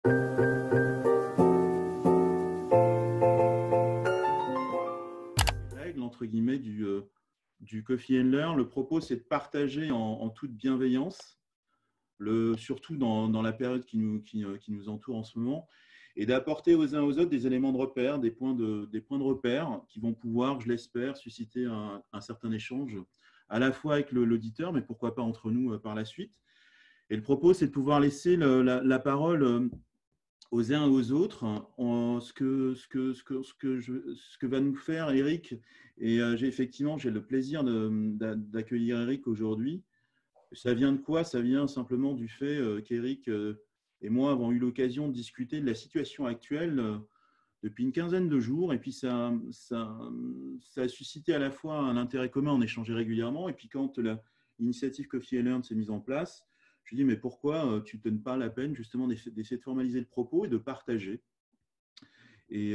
Règle entre guillemets du Coffee and Learn. Le propos, c'est de partager en toute bienveillance, surtout dans la période qui nous entoure en ce moment, et d'apporter aux uns aux autres des éléments de repère, des points de repère qui vont pouvoir, je l'espère, susciter un certain échange, à la fois avec l'auditeur, mais pourquoi pas entre nous par la suite. Et le propos, c'est de pouvoir laisser la parole aux uns et aux autres, ce que va nous faire Eric. Et effectivement, j'ai le plaisir d'accueillir Eric aujourd'hui. Ça vient de quoi? Ça vient simplement du fait qu'Eric et moi avons eu l'occasion de discuter de la situation actuelle depuis une quinzaine de jours. Et puis, ça a suscité à la fois un intérêt commun, en échanger régulièrement. Et puis, quand l'initiative Coffee and Learn s'est mise en place, je lui ai dit, mais pourquoi tu ne te donnes pas la peine justement d'essayer de formaliser le propos et de partager? Et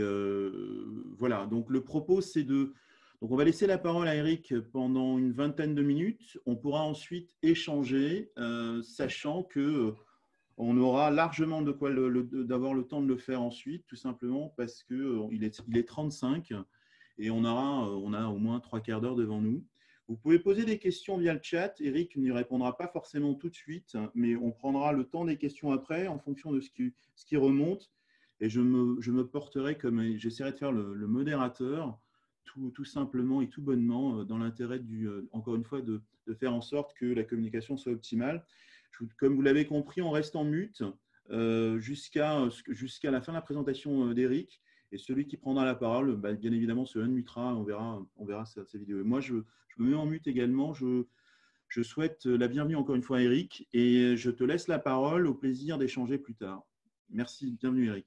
voilà, donc le propos, c'est de… Donc, on va laisser la parole à Eric pendant une vingtaine de minutes. On pourra ensuite échanger, sachant que on aura largement de quoi d'avoir le temps de le faire ensuite, tout simplement parce qu'il est 35 et on a au moins 3/4 d'heure devant nous. Vous pouvez poser des questions via le chat. Eric n'y répondra pas forcément tout de suite, mais on prendra le temps des questions après en fonction de ce qui remonte. Et je me porterai comme, j'essaierai de faire le modérateur, tout simplement et tout bonnement, dans l'intérêt, encore une fois, de faire en sorte que la communication soit optimale. Comme vous l'avez compris, on reste en mute jusqu'à la fin de la présentation d'Eric. Et celui qui prendra la parole, bien évidemment, se unmutera. On verra sa vidéo. Et moi, je me mets en mute également. Je souhaite la bienvenue encore une fois à Eric et je te laisse la parole. Au plaisir d'échanger plus tard. Merci. Bienvenue, Eric.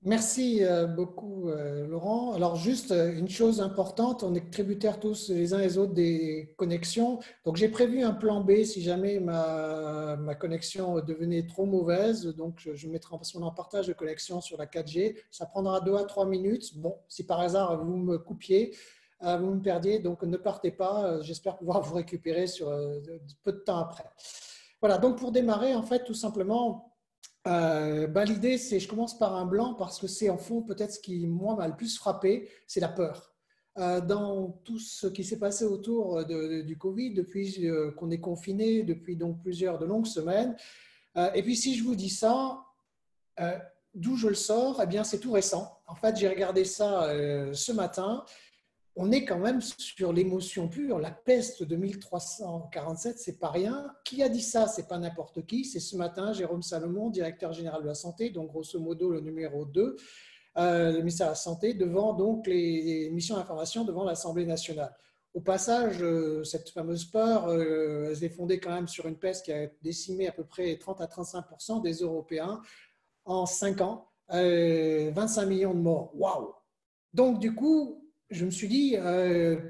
Merci beaucoup, Laurent. Alors, juste une chose importante, on est tributaires tous les uns les autres des connexions. Donc, j'ai prévu un plan B si jamais ma connexion devenait trop mauvaise. Donc, je mettrai en partage de connexion sur la 4G. Ça prendra 2 à 3 minutes. Bon, si par hasard vous me coupiez, vous me perdiez, donc ne partez pas. J'espère pouvoir vous récupérer sur peu de temps après. Voilà, donc pour démarrer, en fait, tout simplement… l'idée, c'est, je commence par un blanc parce que c'est en fond peut-être ce qui, moi, m'a le plus frappé, c'est la peur. Dans tout ce qui s'est passé autour du Covid, depuis qu'on est confiné, depuis donc de longues semaines. Et puis, si je vous dis ça, d'où je le sors, eh bien, c'est tout récent. En fait, j'ai regardé ça ce matin. On est quand même sur l'émotion pure. La peste de 1347, c'est pas rien. Qui a dit ça? C'est pas n'importe qui. C'est ce matin Jérôme Salomon, directeur général de la santé, donc grosso modo le numéro 2, le ministère de la Santé, devant donc les missions d'information devant l'Assemblée nationale. Au passage, cette fameuse peur, elle est fondée quand même sur une peste qui a décimé à peu près 30 à 35% des Européens en 5 ans, 25 millions de morts. Waouh! Donc, du coup, je me suis dit,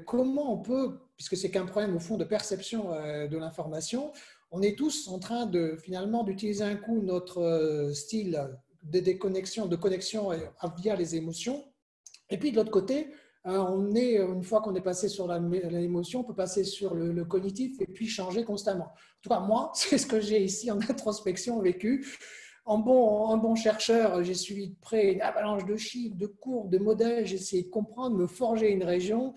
comment on peut, puisque c'est qu'un problème au fond de perception de l'information, on est tous en train finalement d'utiliser un coup notre style de déconnexion, de connexion via les émotions. Et puis de l'autre côté, une fois qu'on est passé sur l'émotion, on peut passer sur le cognitif et puis changer constamment. En tout cas, moi, c'est ce que j'ai ici en introspection vécu. En bon chercheur, j'ai suivi de près une avalanche de chiffres, de courbes, de modèles. J'ai essayé de comprendre, me forger une raison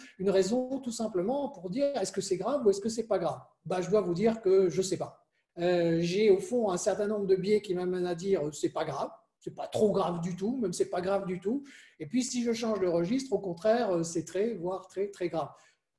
tout simplement pour dire est-ce que c'est grave ou est-ce que c'est pas grave. Je dois vous dire que je ne sais pas. J'ai au fond un certain nombre de biais qui m'amènent à dire c'est pas grave, c'est pas trop grave du tout, même c'est pas grave du tout. Et puis si je change de registre, au contraire, c'est voire très très grave.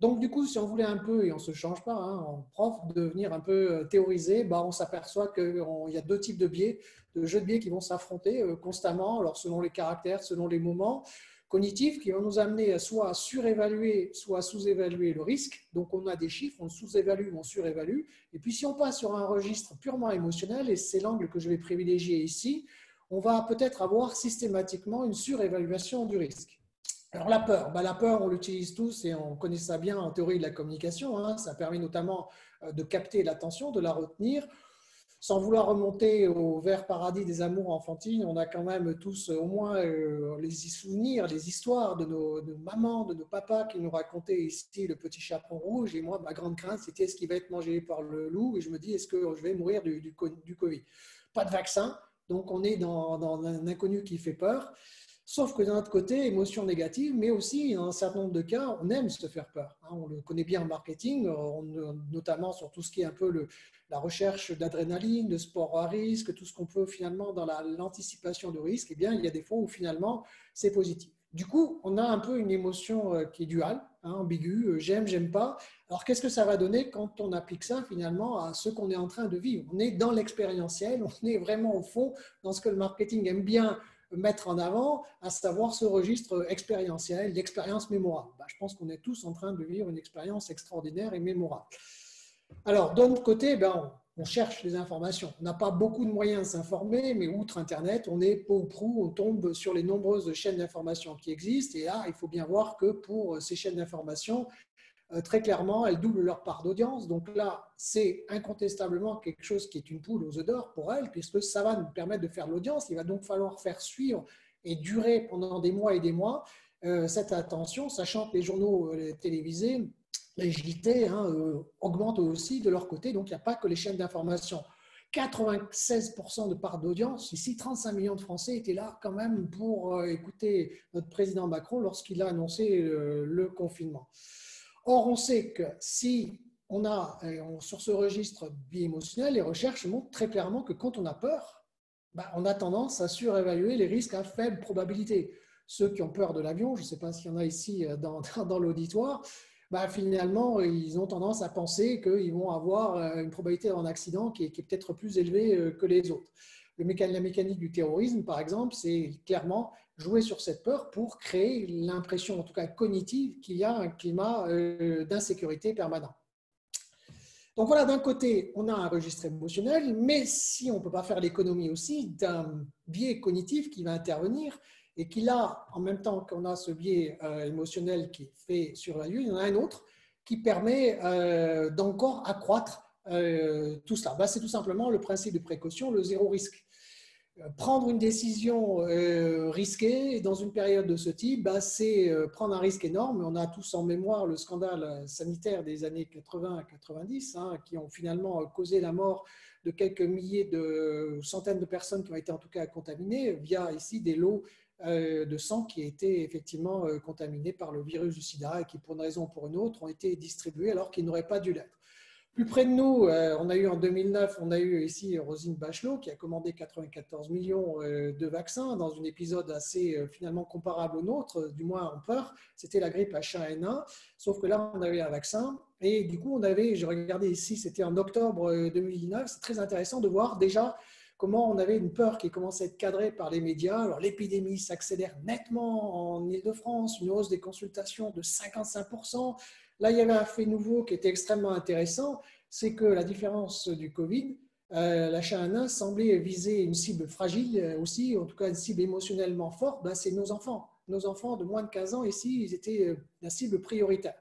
Donc, du coup, si on voulait un peu, et on ne se change pas, en prof, de venir un peu théoriser, on s'aperçoit qu'il y a 2 types de biais, de jeux de biais qui vont s'affronter constamment, alors selon les caractères, selon les moments cognitifs, qui vont nous amener soit à surévaluer, soit à sous-évaluer le risque. Donc, on a des chiffres, on sous-évalue ou on surévalue. Et puis, si on passe sur un registre purement émotionnel, et c'est l'angle que je vais privilégier ici, on va peut-être avoir systématiquement une surévaluation du risque. Alors la peur, on l'utilise tous et on connaît ça bien en théorie de la communication. Ça permet notamment de capter l'attention, de la retenir. Sans vouloir remonter au vert paradis des amours enfantines, on a quand même tous au moins les souvenirs, les histoires de nos mamans, de nos papas qui nous racontaient ici le petit chaperon rouge. Et moi, ma grande crainte, c'était est-ce qu'il va être mangé par le loup? Et je me dis, est-ce que je vais mourir du Covid? Pas de vaccin. Donc, on est dans un inconnu qui fait peur. Sauf que d'un autre côté, émotion négative, mais aussi, dans un certain nombre de cas, on aime se faire peur. On le connaît bien en marketing, notamment sur tout ce qui est un peu la recherche d'adrénaline, de sport à risque, tout ce qu'on peut finalement dans l'anticipation de risque. Eh bien, il y a des fois où finalement, c'est positif. Du coup, on a un peu une émotion qui est duale, ambiguë, j'aime, j'aime pas. Alors, qu'est-ce que ça va donner quand on applique ça finalement à ce qu'on est en train de vivre? On est dans l'expérientiel, on est vraiment au fond dans ce que le marketing aime bien mettre en avant, à savoir ce registre expérientiel, l'expérience mémorable. Je pense qu'on est tous en train de vivre une expérience extraordinaire et mémorable. Alors, d'un autre côté, on cherche les informations. On n'a pas beaucoup de moyens de s'informer, mais outre Internet, on est peu ou prou, on tombe sur les nombreuses chaînes d'information qui existent. Et là, il faut bien voir que pour ces chaînes d'information, très clairement, elles doublent leur part d'audience. Donc là, c'est incontestablement quelque chose qui est une poule aux œufs d'or pour elles, puisque ça va nous permettre de faire l'audience. Il va donc falloir faire suivre et durer pendant des mois et des mois cette attention, sachant que les journaux télévisés, les JT, augmentent aussi de leur côté. Donc, il n'y a pas que les chaînes d'information. 96% de part d'audience. Ici, 35 millions de Français étaient là quand même pour écouter notre président Macron lorsqu'il a annoncé le confinement. Or, on sait que si on a, sur ce registre bi-émotionnel, les recherches montrent très clairement que quand on a peur, on a tendance à surévaluer les risques à faible probabilité. Ceux qui ont peur de l'avion, je ne sais pas s'il y en a ici dans l'auditoire, finalement, ils ont tendance à penser qu'ils vont avoir une probabilité d'un accident qui est peut-être plus élevée que les autres. La mécanique du terrorisme, par exemple, c'est clairement jouer sur cette peur pour créer l'impression, en tout cas cognitive, qu'il y a un climat d'insécurité permanent. Donc voilà, d'un côté, on a un registre émotionnel, mais si on ne peut pas faire l'économie aussi d'un biais cognitif qui va intervenir et qui là, en même temps qu'on a ce biais émotionnel qui fait survaluer, il y en a un autre qui permet d'encore accroître tout cela. C'est tout simplement le principe de précaution, le zéro risque. Prendre une décision risquée dans une période de ce type, c'est prendre un risque énorme. On a tous en mémoire le scandale sanitaire des années 80 à 90, qui ont finalement causé la mort de quelques milliers de centaines de personnes qui ont été en tout cas contaminées via ici des lots de sang qui étaient effectivement contaminés par le virus du sida et qui, pour une raison ou pour une autre, ont été distribués alors qu'ils n'auraient pas dû l'être. Plus près de nous, on a eu en 2009, on a eu ici Roselyne Bachelot qui a commandé 94 millions de vaccins dans un épisode assez finalement comparable au nôtre, du moins en peur. C'était la grippe H1N1, sauf que là, on avait un vaccin. Et du coup, j'ai regardé ici, c'était en octobre 2019. C'est très intéressant de voir déjà comment on avait une peur qui commençait à être cadrée par les médias. Alors, l'épidémie s'accélère nettement en Île-de-France, une hausse des consultations de 55%. Là, il y avait un fait nouveau qui était extrêmement intéressant, c'est que la différence du Covid, la H1N1 semblait viser une cible fragile aussi, en tout cas une cible émotionnellement forte, c'est nos enfants. Nos enfants de moins de 15 ans, ici, ils étaient la cible prioritaire.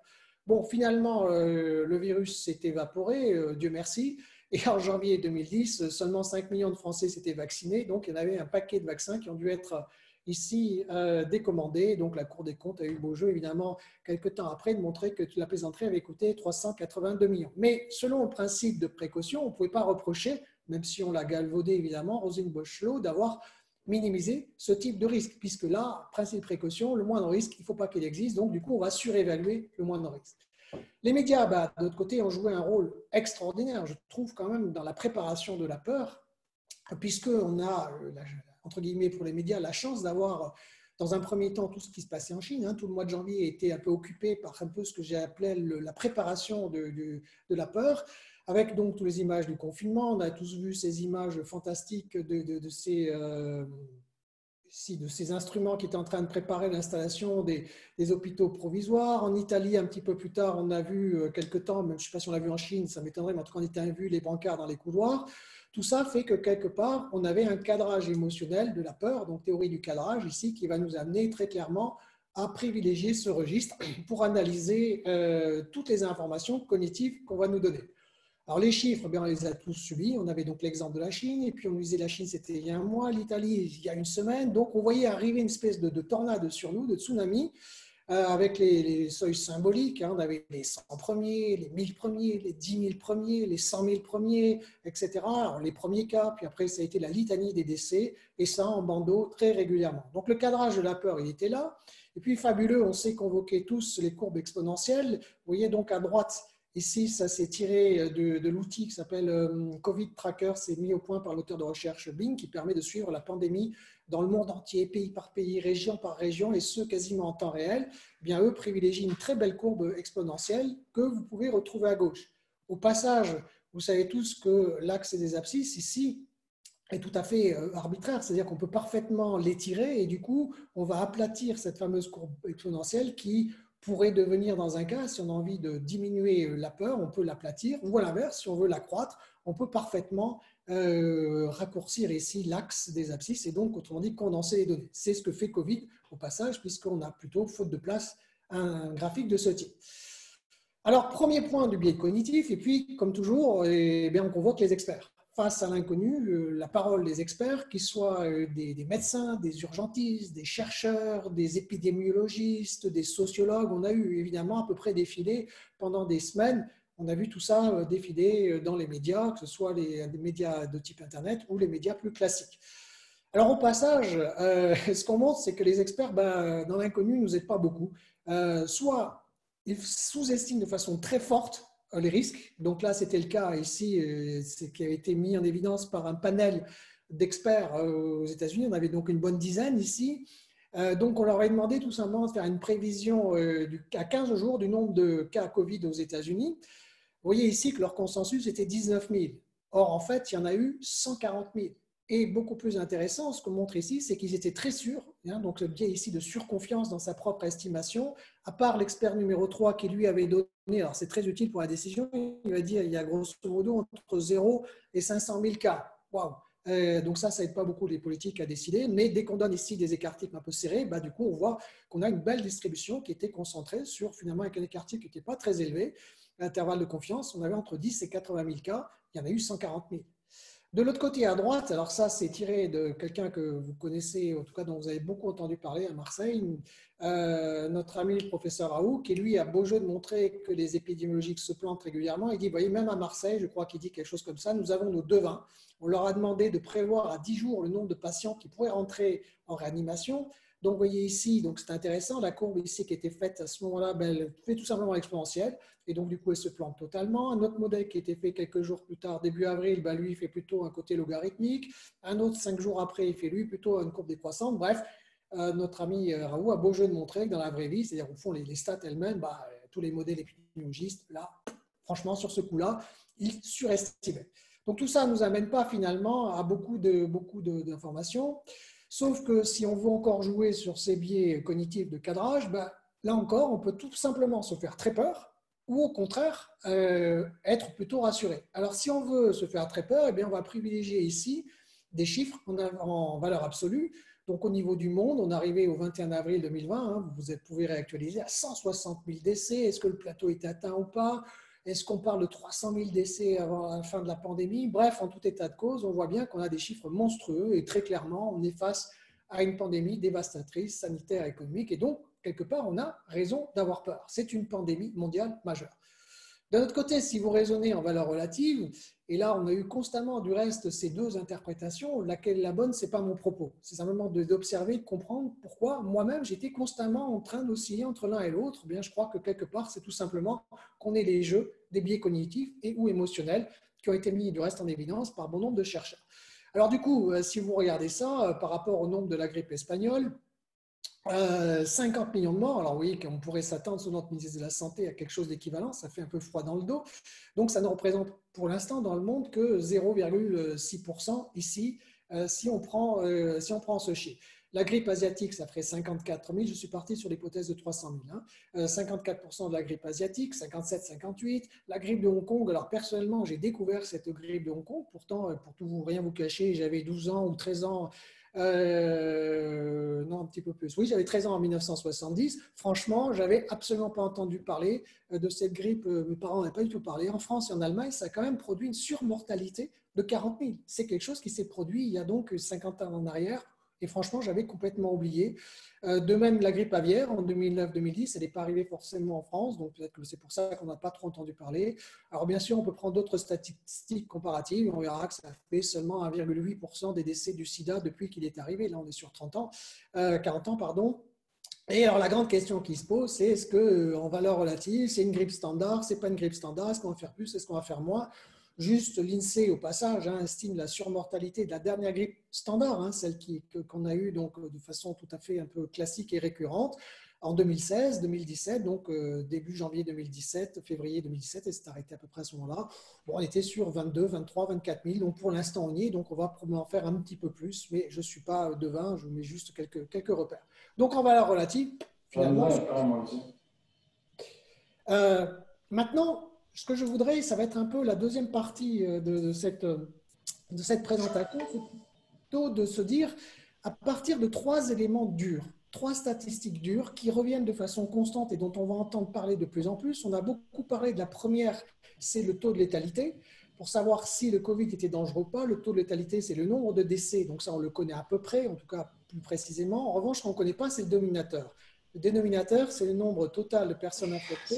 Bon, finalement, le virus s'est évaporé, Dieu merci, et en janvier 2010, seulement 5 millions de Français s'étaient vaccinés, donc il y en avait un paquet de vaccins qui ont dû être ici décommandé. Donc la Cour des comptes a eu beau jeu, évidemment, quelques temps après, de montrer que la plaisanterie avait coûté 382 millions. Mais selon le principe de précaution, on ne pouvait pas reprocher, même si on l'a galvaudé, évidemment, Roselyne Bachelot, d'avoir minimisé ce type de risque, puisque là, principe de précaution, le moindre risque, il ne faut pas qu'il existe. Donc, du coup, on va surévaluer le moindre risque. Les médias, de l'autre côté, ont joué un rôle extraordinaire, je trouve, quand même, dans la préparation de la peur, puisqu'on a entre guillemets pour les médias, la chance d'avoir dans un premier temps tout ce qui se passait en Chine. Tout le mois de janvier était un peu occupé par un peu ce que j'ai appelé la préparation de la peur, avec donc toutes les images du confinement. On a tous vu ces images fantastiques de ces instruments qui étaient en train de préparer l'installation des hôpitaux provisoires. En Italie, un petit peu plus tard, on a vu quelque temps, même je ne sais pas si on l'a vu en Chine, ça m'étonnerait, mais en tout cas, on a vu les brancards dans les couloirs. Tout ça fait que quelque part, on avait un cadrage émotionnel de la peur, donc théorie du cadrage ici, qui va nous amener très clairement à privilégier ce registre pour analyser toutes les informations cognitives qu'on va nous donner. Alors les chiffres, on les a tous subis. On avait donc l'exemple de la Chine, et puis on nous disait la Chine c'était il y a un mois, l'Italie il y a une semaine. Donc on voyait arriver une espèce de tornade sur nous, de tsunami, avec les seuils symboliques. On avait les 100 premiers, les 1000 premiers, les 10 000 premiers, les 100 000 premiers, etc. Alors, les premiers cas, puis après, ça a été la litanie des décès, et ça en bandeau très régulièrement. Donc, le cadrage de la peur, il était là. Et puis, fabuleux, on sait convoquer tous les courbes exponentielles. Vous voyez donc à droite, ici, ça s'est tiré de l'outil qui s'appelle Covid Tracker, c'est mis au point par l'auteur de recherche Bing, qui permet de suivre la pandémie dans le monde entier, pays par pays, région par région, et ce quasiment en temps réel. Eh bien, eux privilégient une très belle courbe exponentielle que vous pouvez retrouver à gauche. Au passage, vous savez tous que l'axe des abscisses, ici, est tout à fait arbitraire, c'est-à-dire qu'on peut parfaitement l'étirer et du coup, on va aplatir cette fameuse courbe exponentielle qui pourrait devenir dans un cas, si on a envie de diminuer la peur, on peut l'aplatir, ou à l'inverse, si on veut l'accroître, on peut parfaitement raccourcir ici l'axe des abscisses et donc, autrement dit, condenser les données. C'est ce que fait Covid au passage, puisqu'on a plutôt, faute de place, un graphique de ce type. Alors, premier point du biais cognitif, et puis, comme toujours, eh bien, on convoque les experts. Face à l'inconnu, la parole des experts, qu'ils soient des médecins, des urgentistes, des chercheurs, des épidémiologistes, des sociologues, on a eu évidemment à peu près défilé pendant des semaines. On a vu tout ça défiler dans les médias, que ce soit les médias de type Internet ou les médias plus classiques. Alors au passage, ce qu'on montre, c'est que les experts, dans l'inconnu, ne nous aident pas beaucoup. Soit ils sous-estiment de façon très forte les risques. Donc là, c'était le cas ici, c'est qui a été mis en évidence par un panel d'experts aux États-Unis. On avait donc une bonne dizaine ici. Donc on leur a demandé tout simplement de faire une prévision à 15 jours du nombre de cas Covid aux États-Unis. Vous voyez ici que leur consensus était 19 000. Or, en fait, il y en a eu 140 000. Et beaucoup plus intéressant, ce qu'on montre ici, c'est qu'ils étaient très sûrs, donc le biais ici de surconfiance dans sa propre estimation, à part l'expert numéro 3 qui lui avait donné, alors c'est très utile pour la décision, il va dire il y a grosso modo entre 0 et 500 000 cas. Waouh! Donc ça n'aide pas beaucoup les politiques à décider, mais dès qu'on donne ici des écarts types un peu serrés, du coup on voit qu'on a une belle distribution qui était concentrée sur finalement avec un écart type qui n'était pas très élevé. L'intervalle de confiance, on avait entre 10 et 80 000 cas, il y en a eu 140 000. De l'autre côté, à droite, alors ça, c'est tiré de quelqu'un que vous connaissez, en tout cas dont vous avez beaucoup entendu parler à Marseille, notre ami le professeur Raoult, qui lui a beau jeu de montrer que les épidémiologiques se plantent régulièrement. Il dit, vous voyez, même à Marseille, je crois qu'il dit quelque chose comme ça, nous avons nos devins. On leur a demandé de prévoir à 10 jours le nombre de patients qui pourraient rentrer en réanimation. Donc, vous voyez ici, donc c'est intéressant, la courbe ici qui était faite à ce moment-là, elle fait tout simplement exponentielle, et donc du coup, elle se plante totalement. Un autre modèle qui a été fait quelques jours plus tard, début avril, lui, il fait plutôt un côté logarithmique. Un autre, 5 jours après, il fait lui plutôt une courbe décroissante. Bref, notre ami Raoult a beau jeu de montrer que dans la vraie vie, c'est-à-dire au fond, les stats elles-mêmes, tous les modèles épidémiologistes, là, franchement, sur ce coup-là, ils surestimaient. Donc tout ça ne nous amène pas finalement à beaucoup d'informations. Sauf que si on veut encore jouer sur ces biais cognitifs de cadrage, là encore, on peut tout simplement se faire très peur ou au contraire être plutôt rassuré. Alors si on veut se faire très peur, on va privilégier ici des chiffres en valeur absolue. Donc au niveau du monde, on est arrivé au 21 avril 2020, vous pouvez réactualiser à 160 000 décès. Est-ce que le plateau est atteint ou pas ? Est-ce qu'on parle de 300 000 décès avant la fin de la pandémie? Bref, en tout état de cause, on voit bien qu'on a des chiffres monstrueux et très clairement, on est face à une pandémie dévastatrice, sanitaire, économique. Et donc, quelque part, on a raison d'avoir peur. C'est une pandémie mondiale majeure. D'un autre côté, si vous raisonnez en valeur relative, et là, on a eu constamment du reste ces deux interprétations, laquelle est la bonne, ce n'est pas mon propos. C'est simplement d'observer, de comprendre pourquoi moi-même, j'étais constamment en train d'osciller entre l'un et l'autre. Bien, je crois que quelque part, c'est tout simplement qu'on ait les jeux des biais cognitifs et ou émotionnels qui ont été mis du reste en évidence par bon nombre de chercheurs. Alors du coup, si vous regardez ça par rapport au nombre de la grippe espagnole, 50 millions de morts, alors oui, qu'on pourrait s'attendre sous notre ministre de la Santé à quelque chose d'équivalent, ça fait un peu froid dans le dos. Donc ça ne représente pour l'instant dans le monde que 0,6% ici, si on prend ce chiffre. La grippe asiatique, ça ferait 54 000, je suis parti sur l'hypothèse de 300 000. 54% de la grippe asiatique, 57, 58. La grippe de Hong Kong, alors personnellement, j'ai découvert cette grippe de Hong Kong, pourtant, pour rien vous cacher, j'avais 12 ans ou 13 ans. Non, un petit peu plus. Oui, j'avais 13 ans en 1970. Franchement, j'avais absolument pas entendu parler de cette grippe. Mes parents n'avaient pas du tout parlé. En France et en Allemagne, ça a quand même produit une surmortalité de 40 000. C'est quelque chose qui s'est produit il y a donc 50 ans en arrière, Et franchement, j'avais complètement oublié. De même, la grippe aviaire en 2009-2010, elle n'est pas arrivée forcément en France, donc peut-être que c'est pour ça qu'on n'a pas trop entendu parler. Alors bien sûr, on peut prendre d'autres statistiques comparatives. On verra que ça fait seulement 1,8% des décès du sida depuis qu'il est arrivé. Là, on est sur 40 ans, pardon. Et alors, la grande question qui se pose, c'est est-ce que, en valeur relative, c'est une grippe standard, c'est pas une grippe standard, est-ce qu'on va faire plus, est-ce qu'on va faire moins? Juste l'INSEE, au passage, estime la surmortalité de la dernière grippe standard, celle qu'on a eue donc, de façon tout à fait un peu classique et récurrente, en 2016, 2017, donc début janvier 2017, février 2017, et c'est arrêté à peu près à ce moment-là. Bon, on était sur 22, 23, 24 000, donc pour l'instant on y est, donc on va probablement en faire un petit peu plus, mais je ne suis pas devin, je mets juste quelques repères. Donc en valeur relative, finalement. Maintenant, ce que je voudrais, ça va être un peu la deuxième partie de cette présentation, c'est plutôt de se dire, à partir de 3 éléments durs, 3 statistiques dures qui reviennent de façon constante et dont on va entendre parler de plus en plus. On a beaucoup parlé de la première, c'est le taux de létalité. Pour savoir si le Covid était dangereux ou pas, le taux de létalité, c'est le nombre de décès. Donc ça, on le connaît à peu près, en tout cas plus précisément. En revanche, ce qu'on ne connaît pas, c'est le dénominateur. Le dénominateur, c'est le nombre total de personnes infectées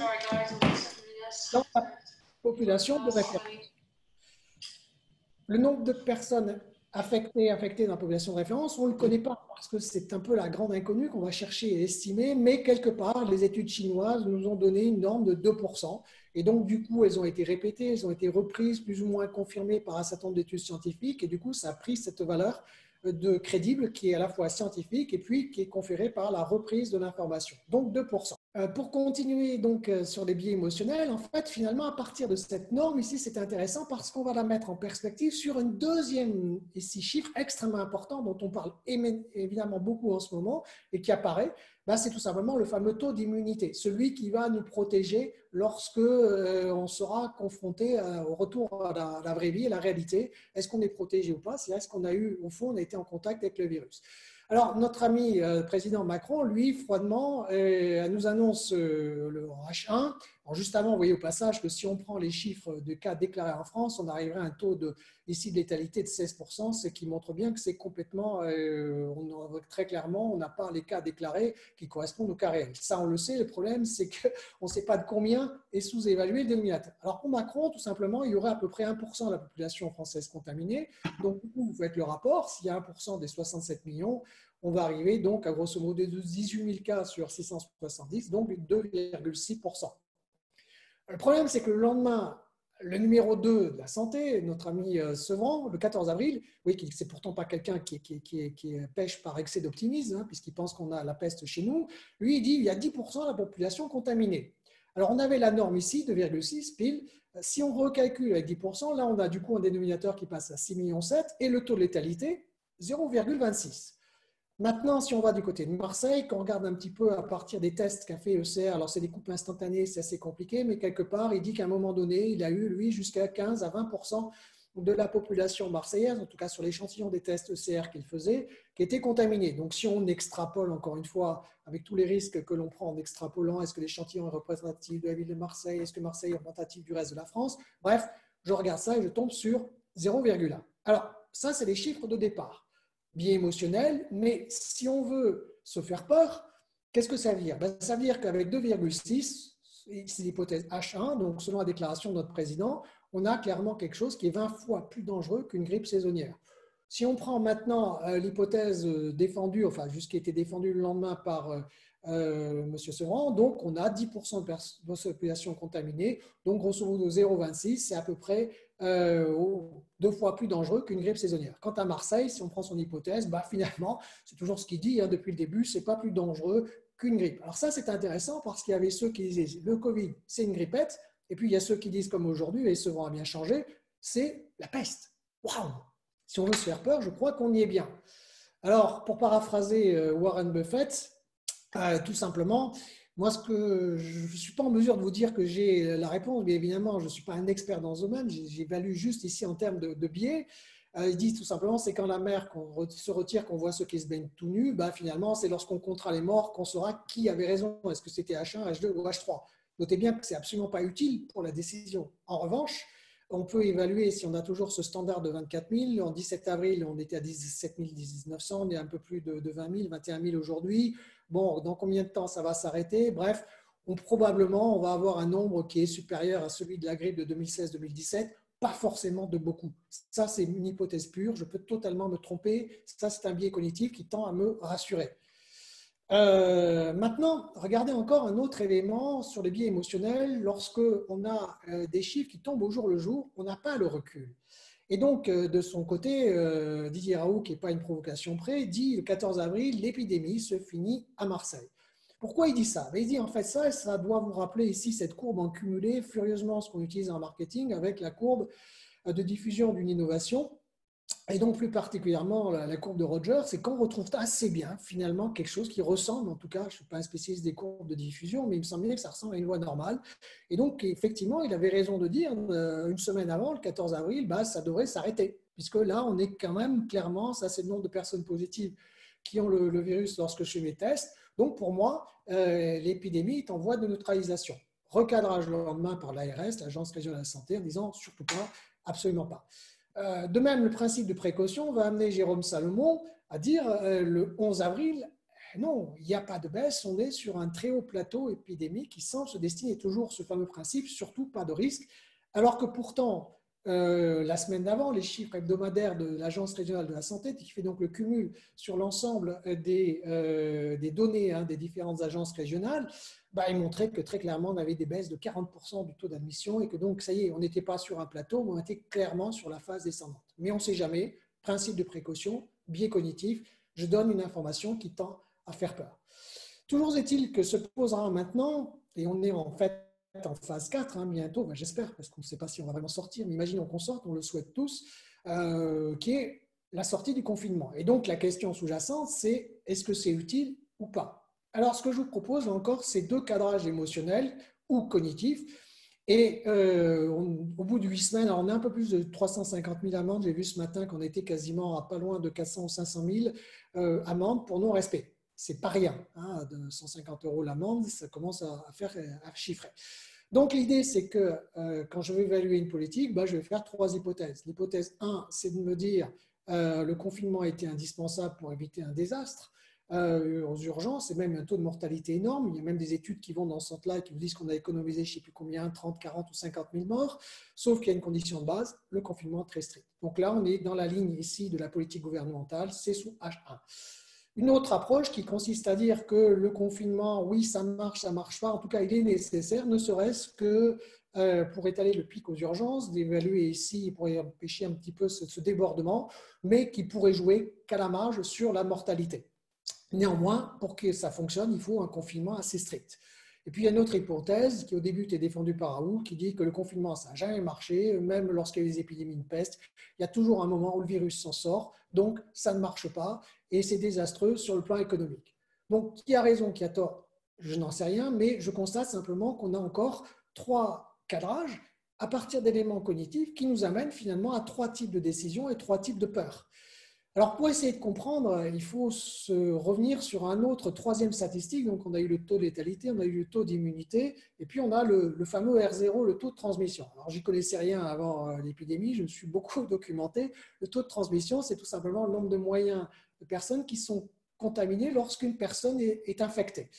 dans la population de référence. Le nombre de personnes infectées dans la population de référence, on ne le connaît pas parce que c'est un peu la grande inconnue qu'on va chercher et estimer, mais quelque part, les études chinoises nous ont donné une norme de 2%. Et donc, du coup, elles ont été répétées, elles ont été reprises, plus ou moins confirmées par un certain nombre d'études scientifiques. Et du coup, ça a pris cette valeur de crédible qui est à la fois scientifique et puis qui est conférée par la reprise de l'information. Donc, 2%. Pour continuer donc sur les biais émotionnels, en fait, finalement, à partir de cette norme ici, c'est intéressant parce qu'on va la mettre en perspective sur une deuxième ici chiffre extrêmement important dont on parle évidemment beaucoup en ce moment et qui apparaît, c'est tout simplement le fameux taux d'immunité, celui qui va nous protéger lorsque on sera confronté au retour à la vraie vie, à la réalité. Est-ce qu'on est protégé ou pas? C'est est-ce qu'on a eu, au fond, on a été en contact avec le virus. Alors, notre ami président Macron, lui, froidement, nous annonce le H1. Alors, juste avant, vous voyez au passage que si on prend les chiffres de cas déclarés en France, on arriverait à un taux de létalité de 16%, ce qui montre bien que c'est complètement, très clairement, on n'a pas les cas déclarés qui correspondent aux cas réels. Ça, on le sait. Le problème, c'est qu'on ne sait pas de combien est sous-évalué le dénominateur. Alors, pour Macron, tout simplement, il y aurait à peu près 1% de la population française contaminée. Donc, vous faites le rapport. S'il y a 1% des 67 millions, on va arriver donc à grosso modo 18 000 cas sur 670, donc 2,6%. Le problème, c'est que le lendemain, le numéro 2 de la santé, notre ami Sevran, le 14 avril, oui, c'est pourtant pas quelqu'un qui pêche par excès d'optimisme, puisqu'il pense qu'on a la peste chez nous, lui, il dit qu'il y a 10% de la population contaminée. Alors, on avait la norme ici, 2,6 pile. Si on recalcule avec 10%, là, on a du coup un dénominateur qui passe à 6,7 millions et le taux de létalité, 0,26. Maintenant, si on va du côté de Marseille, qu'on regarde un petit peu à partir des tests qu'a fait ECR, alors c'est des coupes instantanées, c'est assez compliqué, mais quelque part, il dit qu'à un moment donné, il a eu, lui, jusqu'à 15 à 20% de la population marseillaise, en tout cas sur l'échantillon des tests ECR qu'il faisait, qui était contaminée. Donc, si on extrapole, encore une fois, avec tous les risques que l'on prend en extrapolant, est-ce que l'échantillon est représentatif de la ville de Marseille, est-ce que Marseille est représentatif du reste de la France? Bref, je regarde ça et je tombe sur 0,1. Alors, ça, c'est les chiffres de départ. Biais émotionnel, mais si on veut se faire peur, qu'est-ce que ça veut dire? Ça veut dire qu'avec 2,6, c'est l'hypothèse H1, donc selon la déclaration de notre président, on a clairement quelque chose qui est 20 fois plus dangereux qu'une grippe saisonnière. Si on prend maintenant l'hypothèse défendue, enfin, juste qui a été défendue le lendemain par M. Sevran, donc on a 10% de la population contaminée, donc grosso modo 0,26, c'est à peu près 2 fois plus dangereux qu'une grippe saisonnière. Quant à Marseille, si on prend son hypothèse, finalement, c'est toujours ce qu'il dit depuis le début, c'est pas plus dangereux qu'une grippe. Alors ça, c'est intéressant parce qu'il y avait ceux qui disaient le Covid, c'est une grippette, et puis il y a ceux qui disent comme aujourd'hui, et Sevran a bien changé, c'est la peste. Waouh! Si on veut se faire peur, je crois qu'on y est bien. Alors, pour paraphraser Warren Buffett, tout simplement, moi, je ne suis pas en mesure de vous dire que j'ai la réponse, mais évidemment, je ne suis pas un expert dans ce domaine, j'évalue juste ici en termes de biais. Ils disent tout simplement, c'est quand la mer se retire, qu'on voit ceux qui se baignent tout nus, finalement, c'est lorsqu'on comptera les morts qu'on saura qui avait raison. Est-ce que c'était H1, H2 ou H3? Notez bien que ce n'est absolument pas utile pour la décision. En revanche, On peut évaluer si on a toujours ce standard de 24 000. En 17 avril, on était à 17 900, on est un peu plus de 20 000, 21 000 aujourd'hui. Bon, dans combien de temps ça va s'arrêter? Bref, probablement, on va avoir un nombre qui est supérieur à celui de la grippe de 2016-2017. Pas forcément de beaucoup. Ça, c'est une hypothèse pure. Je peux totalement me tromper. Ça, c'est un biais cognitif qui tend à me rassurer. Maintenant, regardez encore un autre élément sur les biais émotionnels. Lorsque on a des chiffres qui tombent au jour le jour, on n'a pas le recul. Et donc, de son côté, Didier Raoult, qui n'est pas une provocation près, dit le 14 avril, l'épidémie se finit à Marseille. Pourquoi il dit ça? Il dit en fait ça doit vous rappeler ici cette courbe en cumulé, furieusement ce qu'on utilise en marketing avec la courbe de diffusion d'une innovation. Et donc plus particulièrement la courbe de Rogers, c'est qu'on retrouve assez bien finalement quelque chose qui ressemble, en tout cas je ne suis pas un spécialiste des courbes de diffusion, mais il me semble bien que ça ressemble à une loi normale. Et donc effectivement, il avait raison de dire une semaine avant, le 14 avril, ça devrait s'arrêter, puisque là on est quand même clairement, ça c'est le nombre de personnes positives qui ont le virus lorsque je fais mes tests. Donc pour moi, l'épidémie est en voie de neutralisation. Recadrage le lendemain par l'ARS, l'Agence régionale de la santé, en disant surtout pas, absolument pas. De même, le principe de précaution va amener Jérôme Salomon à dire le 11 avril, non, il n'y a pas de baisse, on est sur un très haut plateau épidémique qui semble se destiner toujours ce fameux principe, surtout pas de risque, alors que pourtant, la semaine d'avant, les chiffres hebdomadaires de l'Agence régionale de la santé, qui fait donc le cumul sur l'ensemble des données des différentes agences régionales, ils montraient que très clairement, on avait des baisses de 40% du taux d'admission et que donc, ça y est, on n'était pas sur un plateau, mais on était clairement sur la phase descendante. Mais on ne sait jamais, principe de précaution, biais cognitif, je donne une information qui tend à faire peur. Toujours est-il que se posera maintenant, et on est en fait en phase 4 bientôt, j'espère, parce qu'on ne sait pas si on va vraiment sortir, mais imaginons qu'on sorte, on le souhaite tous, qui est la sortie du confinement. Et donc la question sous-jacente, c'est est-ce que c'est utile ou pas? Alors ce que je vous propose encore, c'est deux cadrages émotionnels ou cognitifs. Et au bout de 8 semaines, alors on a un peu plus de 350 000 amendes. J'ai vu ce matin qu'on était quasiment à pas loin de 400 ou 500 000 amendes pour non-respect. C'est pas rien, de 150 € l'amende, ça commence à chiffrer. Donc l'idée, c'est que quand je vais évaluer une politique, je vais faire trois hypothèses. L'hypothèse 1, c'est de me dire le confinement a été indispensable pour éviter un désastre aux urgences et même un taux de mortalité énorme. Il y a même des études qui vont dans ce sens-là et qui vous disent qu'on a économisé je ne sais plus combien, 30, 40 ou 50 000 morts, sauf qu'il y a une condition de base, le confinement très strict. Donc là, on est dans la ligne ici de la politique gouvernementale, c'est sous H1. Une autre approche qui consiste à dire que le confinement, oui, ça marche pas, en tout cas, il est nécessaire, ne serait-ce que pour étaler le pic aux urgences, d'évaluer ici, pour empêcher un petit peu ce débordement, mais qui pourrait jouer qu'à la marge sur la mortalité. Néanmoins, pour que ça fonctionne, il faut un confinement assez strict. Et puis, il y a une autre hypothèse qui, au début, était défendue par Raoult, qui dit que le confinement, ça n'a jamais marché, même lorsqu'il y a eu des épidémies de peste. Il y a toujours un moment où le virus s'en sort, donc ça ne marche pas et c'est désastreux sur le plan économique. Donc, qui a raison, qui a tort? Je n'en sais rien, mais je constate simplement qu'on a encore trois cadrages à partir d'éléments cognitifs qui nous amènent finalement à trois types de décisions et trois types de peurs. Alors, pour essayer de comprendre, il faut se revenir sur un autre troisième statistique. Donc, on a eu le taux de létalité, on a eu le taux d'immunité, et puis on a le fameux R0, le taux de transmission. Alors, j'y connaissais rien avant l'épidémie, je me suis beaucoup documenté. Le taux de transmission, c'est tout simplement le nombre de moyens de personnes qui sont contaminées lorsqu'une personne est infectée.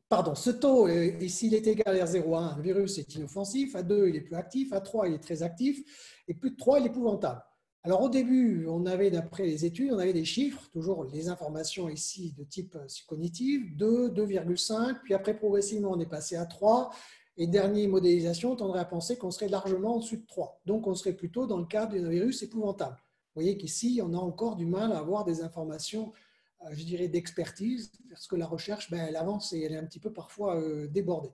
Pardon, ce taux, s'il est égal à R0 à 1, le virus est inoffensif, à 2, il est plus actif, à 3, il est très actif, et plus de 3, il est épouvantable. Alors au début, on avait, d'après les études, on avait des chiffres, toujours les informations ici de type cognitif, 2, 2,5, puis après progressivement on est passé à 3, et dernière modélisation tendrait à penser qu'on serait largement au-dessus de 3. Donc on serait plutôt dans le cadre d'un virus épouvantable. Vous voyez qu'ici, on a encore du mal à avoir des informations, je dirais, d'expertise, parce que la recherche, elle avance et elle est un petit peu parfois débordée.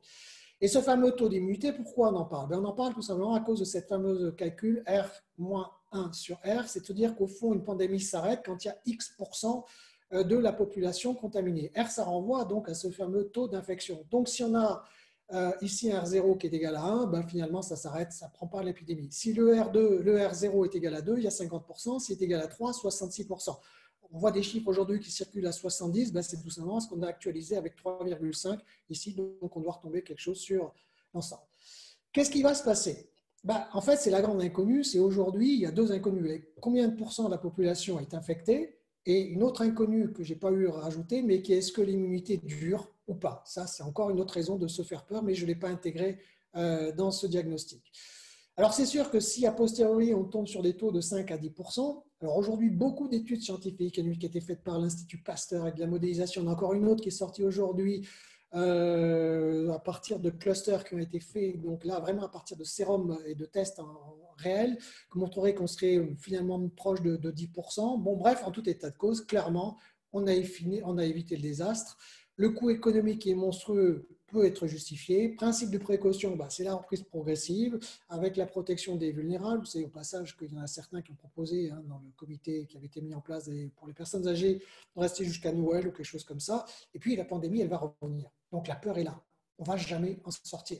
Et ce fameux taux d'immunité, pourquoi on en parle? On en parle tout simplement à cause de cette fameuse calcul R-1 sur R, c'est-à-dire qu'au fond, une pandémie s'arrête quand il y a X% de la population contaminée. R, ça renvoie donc à ce fameux taux d'infection. Donc, si on a ici un R0 qui est égal à 1, finalement, ça s'arrête, ça ne prend pas l'épidémie. Si le R0 est égal à 2, il y a 50%, s'il est égal à 3, 66%. On voit des chiffres aujourd'hui qui circulent à 70, c'est tout simplement ce qu'on a actualisé avec 3,5 ici, donc on doit retomber quelque chose sur l'ensemble. Qu'est-ce qui va se passer? Bah, en fait, c'est la grande inconnue. C'est aujourd'hui, il y a deux inconnues. Combien de pourcents de la population est infectée? Et une autre inconnue que je n'ai pas eu à rajouter, mais qui est est-ce que l'immunité dure ou pas? Ça, c'est encore une autre raison de se faire peur, mais je ne l'ai pas intégré dans ce diagnostic. Alors, c'est sûr que si a posteriori on tombe sur des taux de 5 à 10%, alors aujourd'hui, beaucoup d'études scientifiques, il y en a une qui a été faite par l'Institut Pasteur avec de la modélisation, il y en a encore une autre qui est sortie aujourd'hui à partir de clusters qui ont été faits, donc là vraiment à partir de sérums et de tests en réel, qui montreraient qu'on serait finalement proche de 10%. Bon, bref, en tout état de cause, clairement, on a évité le désastre. Le coût économique qui est monstrueux peut être justifié. Principe de précaution, bah, c'est la reprise progressive avec la protection des vulnérables. Vous savez au passage qu'il y en a certains qui ont proposé dans le comité qui avait été mis en place pour les personnes âgées de rester jusqu'à Noël ou quelque chose comme ça. Et puis la pandémie, elle va revenir. Donc la peur est là. On ne va jamais en sortir.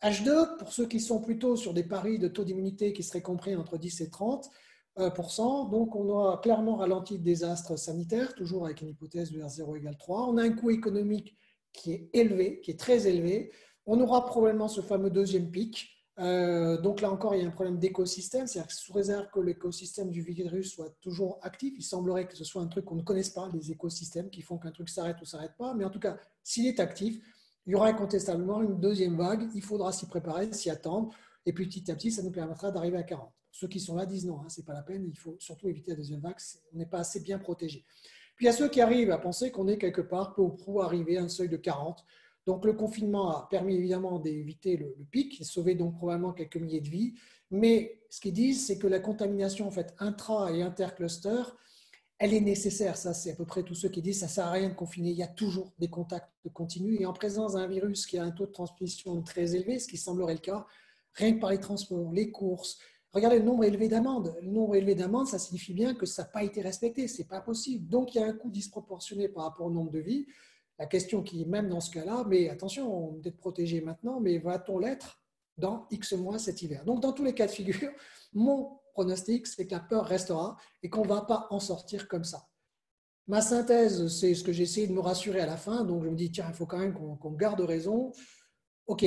H2, pour ceux qui sont plutôt sur des paris de taux d'immunité qui seraient compris entre 10 et 30%, donc on a clairement ralenti le désastre sanitaire, toujours avec une hypothèse de R0 égale 3. On a un coût économique qui est élevé, qui est très élevé. On aura probablement ce fameux deuxième pic. Donc là encore, il y a un problème d'écosystème, c'est-à-dire que sous réserve que l'écosystème du virus soit toujours actif, il semblerait que ce soit un truc qu'on ne connaisse pas, les écosystèmes qui font qu'un truc s'arrête ou ne s'arrête pas, mais en tout cas, s'il est actif, il y aura incontestablement une deuxième vague, il faudra s'y préparer, s'y attendre, et puis petit à petit, ça nous permettra d'arriver à 40. Ceux qui sont là disent non, ce n'est pas la peine, il faut surtout éviter la deuxième vague, on n'est pas assez bien protégé. Puis il y a ceux qui arrivent à penser qu'on est quelque part peu ou prou arrivé à un seuil de 40. Donc le confinement a permis évidemment d'éviter le pic, et sauver donc probablement quelques milliers de vies. Mais ce qu'ils disent, c'est que la contamination en fait intra- et intercluster, elle est nécessaire. Ça, c'est à peu près tous ceux qui disent ça ne sert à rien de confiner. Il y a toujours des contacts continus. Et en présence d'un virus qui a un taux de transmission très élevé, ce qui semblerait le cas, rien que par les transports, les courses, regardez le nombre élevé d'amendes. Le nombre élevé d'amendes, ça signifie bien que ça n'a pas été respecté. Ce n'est pas possible. Donc, il y a un coût disproportionné par rapport au nombre de vies. La question qui est même dans ce cas-là, mais attention, on est peut-être protégé maintenant, mais va-t-on l'être dans X mois cet hiver? Donc, dans tous les cas de figure, mon pronostic, c'est que la peur restera et qu'on ne va pas en sortir comme ça. Ma synthèse, c'est ce que j'ai essayé de me rassurer à la fin. Donc, je me dis, tiens, il faut quand même qu'on garde raison. OK,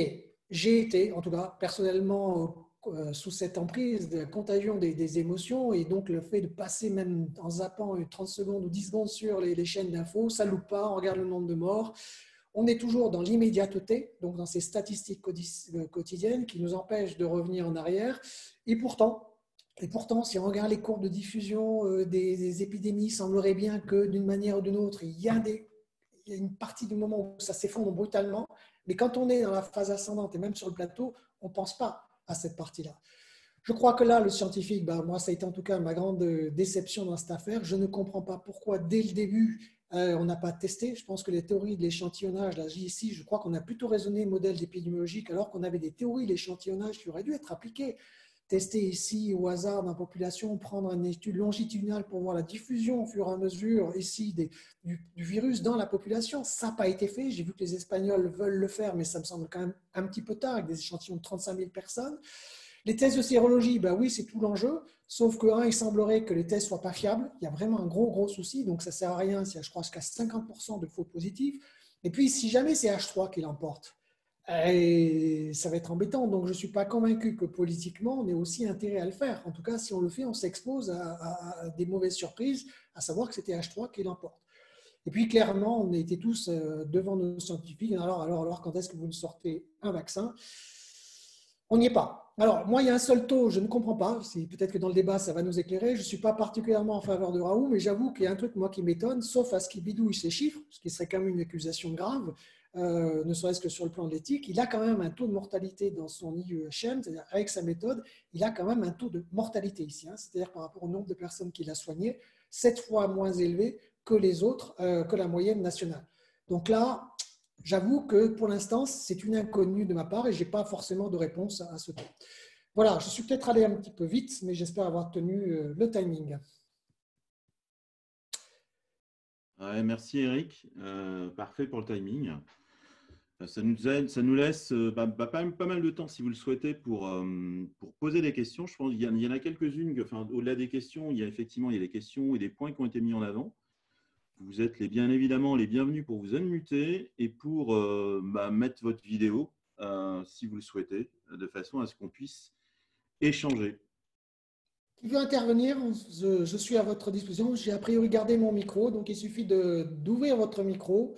j'ai été, en tout cas, personnellement, sous cette emprise de la contagion des émotions et donc le fait de passer même en zappant 30 secondes ou 10 secondes sur les chaînes d'infos, ça ne loupe pas, on regarde le nombre de morts. On est toujours dans l'immédiateté, donc dans ces statistiques quotidiennes qui nous empêchent de revenir en arrière. Et pourtant, si on regarde les courbes de diffusion des épidémies, il semblerait bien que d'une manière ou d'une autre, il y a une partie du moment où ça s'effondre brutalement. Mais quand on est dans la phase ascendante et même sur le plateau, on ne pense pas à cette partie-là. Je crois que là, le scientifique, moi, ça a été en tout cas ma grande déception dans cette affaire. Je ne comprends pas pourquoi, dès le début, on n'a pas testé. Je pense que les théories de l'échantillonnage, là, ici, je crois qu'on a plutôt raisonné modèle épidémiologique alors qu'on avait des théories de l'échantillonnage qui auraient dû être appliquées. Tester ici au hasard dans la population, prendre une étude longitudinale pour voir la diffusion au fur et à mesure ici du virus dans la population. Ça n'a pas été fait. J'ai vu que les Espagnols veulent le faire, mais ça me semble quand même un petit peu tard avec des échantillons de 35 000 personnes. Les tests de sérologie, ben oui, c'est tout l'enjeu, sauf que, il semblerait que les tests ne soient pas fiables. Il y a vraiment un gros souci, donc ça ne sert à rien si je crois jusqu'à 50% de faux positifs. Et puis, si jamais c'est H3 qui l'emporte, ça va être embêtant. Donc, je ne suis pas convaincu que politiquement, on ait aussi intérêt à le faire. En tout cas, si on le fait, on s'expose à des mauvaises surprises, à savoir que c'était H3 qui l'emporte. Et puis, clairement, on a été tous devant nos scientifiques. Alors, quand est-ce que vous nous sortez un vaccin? On n'y est pas. Alors, moi, il y a un seul taux, je ne comprends pas. Peut-être que dans le débat, ça va nous éclairer. Je ne suis pas particulièrement en faveur de Raoult, mais j'avoue qu'il y a un truc, moi, qui m'étonne, sauf à ce qu'il bidouille ces chiffres, ce qui serait quand même une accusation grave, ne serait-ce que sur le plan de l'éthique. Il a quand même un taux de mortalité dans son IUHM, c'est-à-dire avec sa méthode, il a quand même un taux de mortalité ici, c'est-à-dire par rapport au nombre de personnes qu'il a soignées, 7 fois moins élevé que les autres, que la moyenne nationale. Donc là, j'avoue que pour l'instant, c'est une inconnue de ma part et je n'ai pas forcément de réponse à ce taux. Voilà, je suis peut-être allé un petit peu vite, mais j'espère avoir tenu le timing. Ouais, merci Eric. Parfait pour le timing. Ça nous aide, ça nous laisse pas mal de temps, si vous le souhaitez, pour poser des questions. Je pense qu'il y en a quelques-unes, enfin, au-delà des questions, il y a des questions et des points qui ont été mis en avant. Vous êtes bien évidemment les bienvenus pour vous unmuter et pour mettre votre vidéo, si vous le souhaitez, de façon à ce qu'on puisse échanger. Qui veut intervenir? Je suis à votre disposition. J'ai a priori gardé mon micro, donc il suffit d'ouvrir votre micro.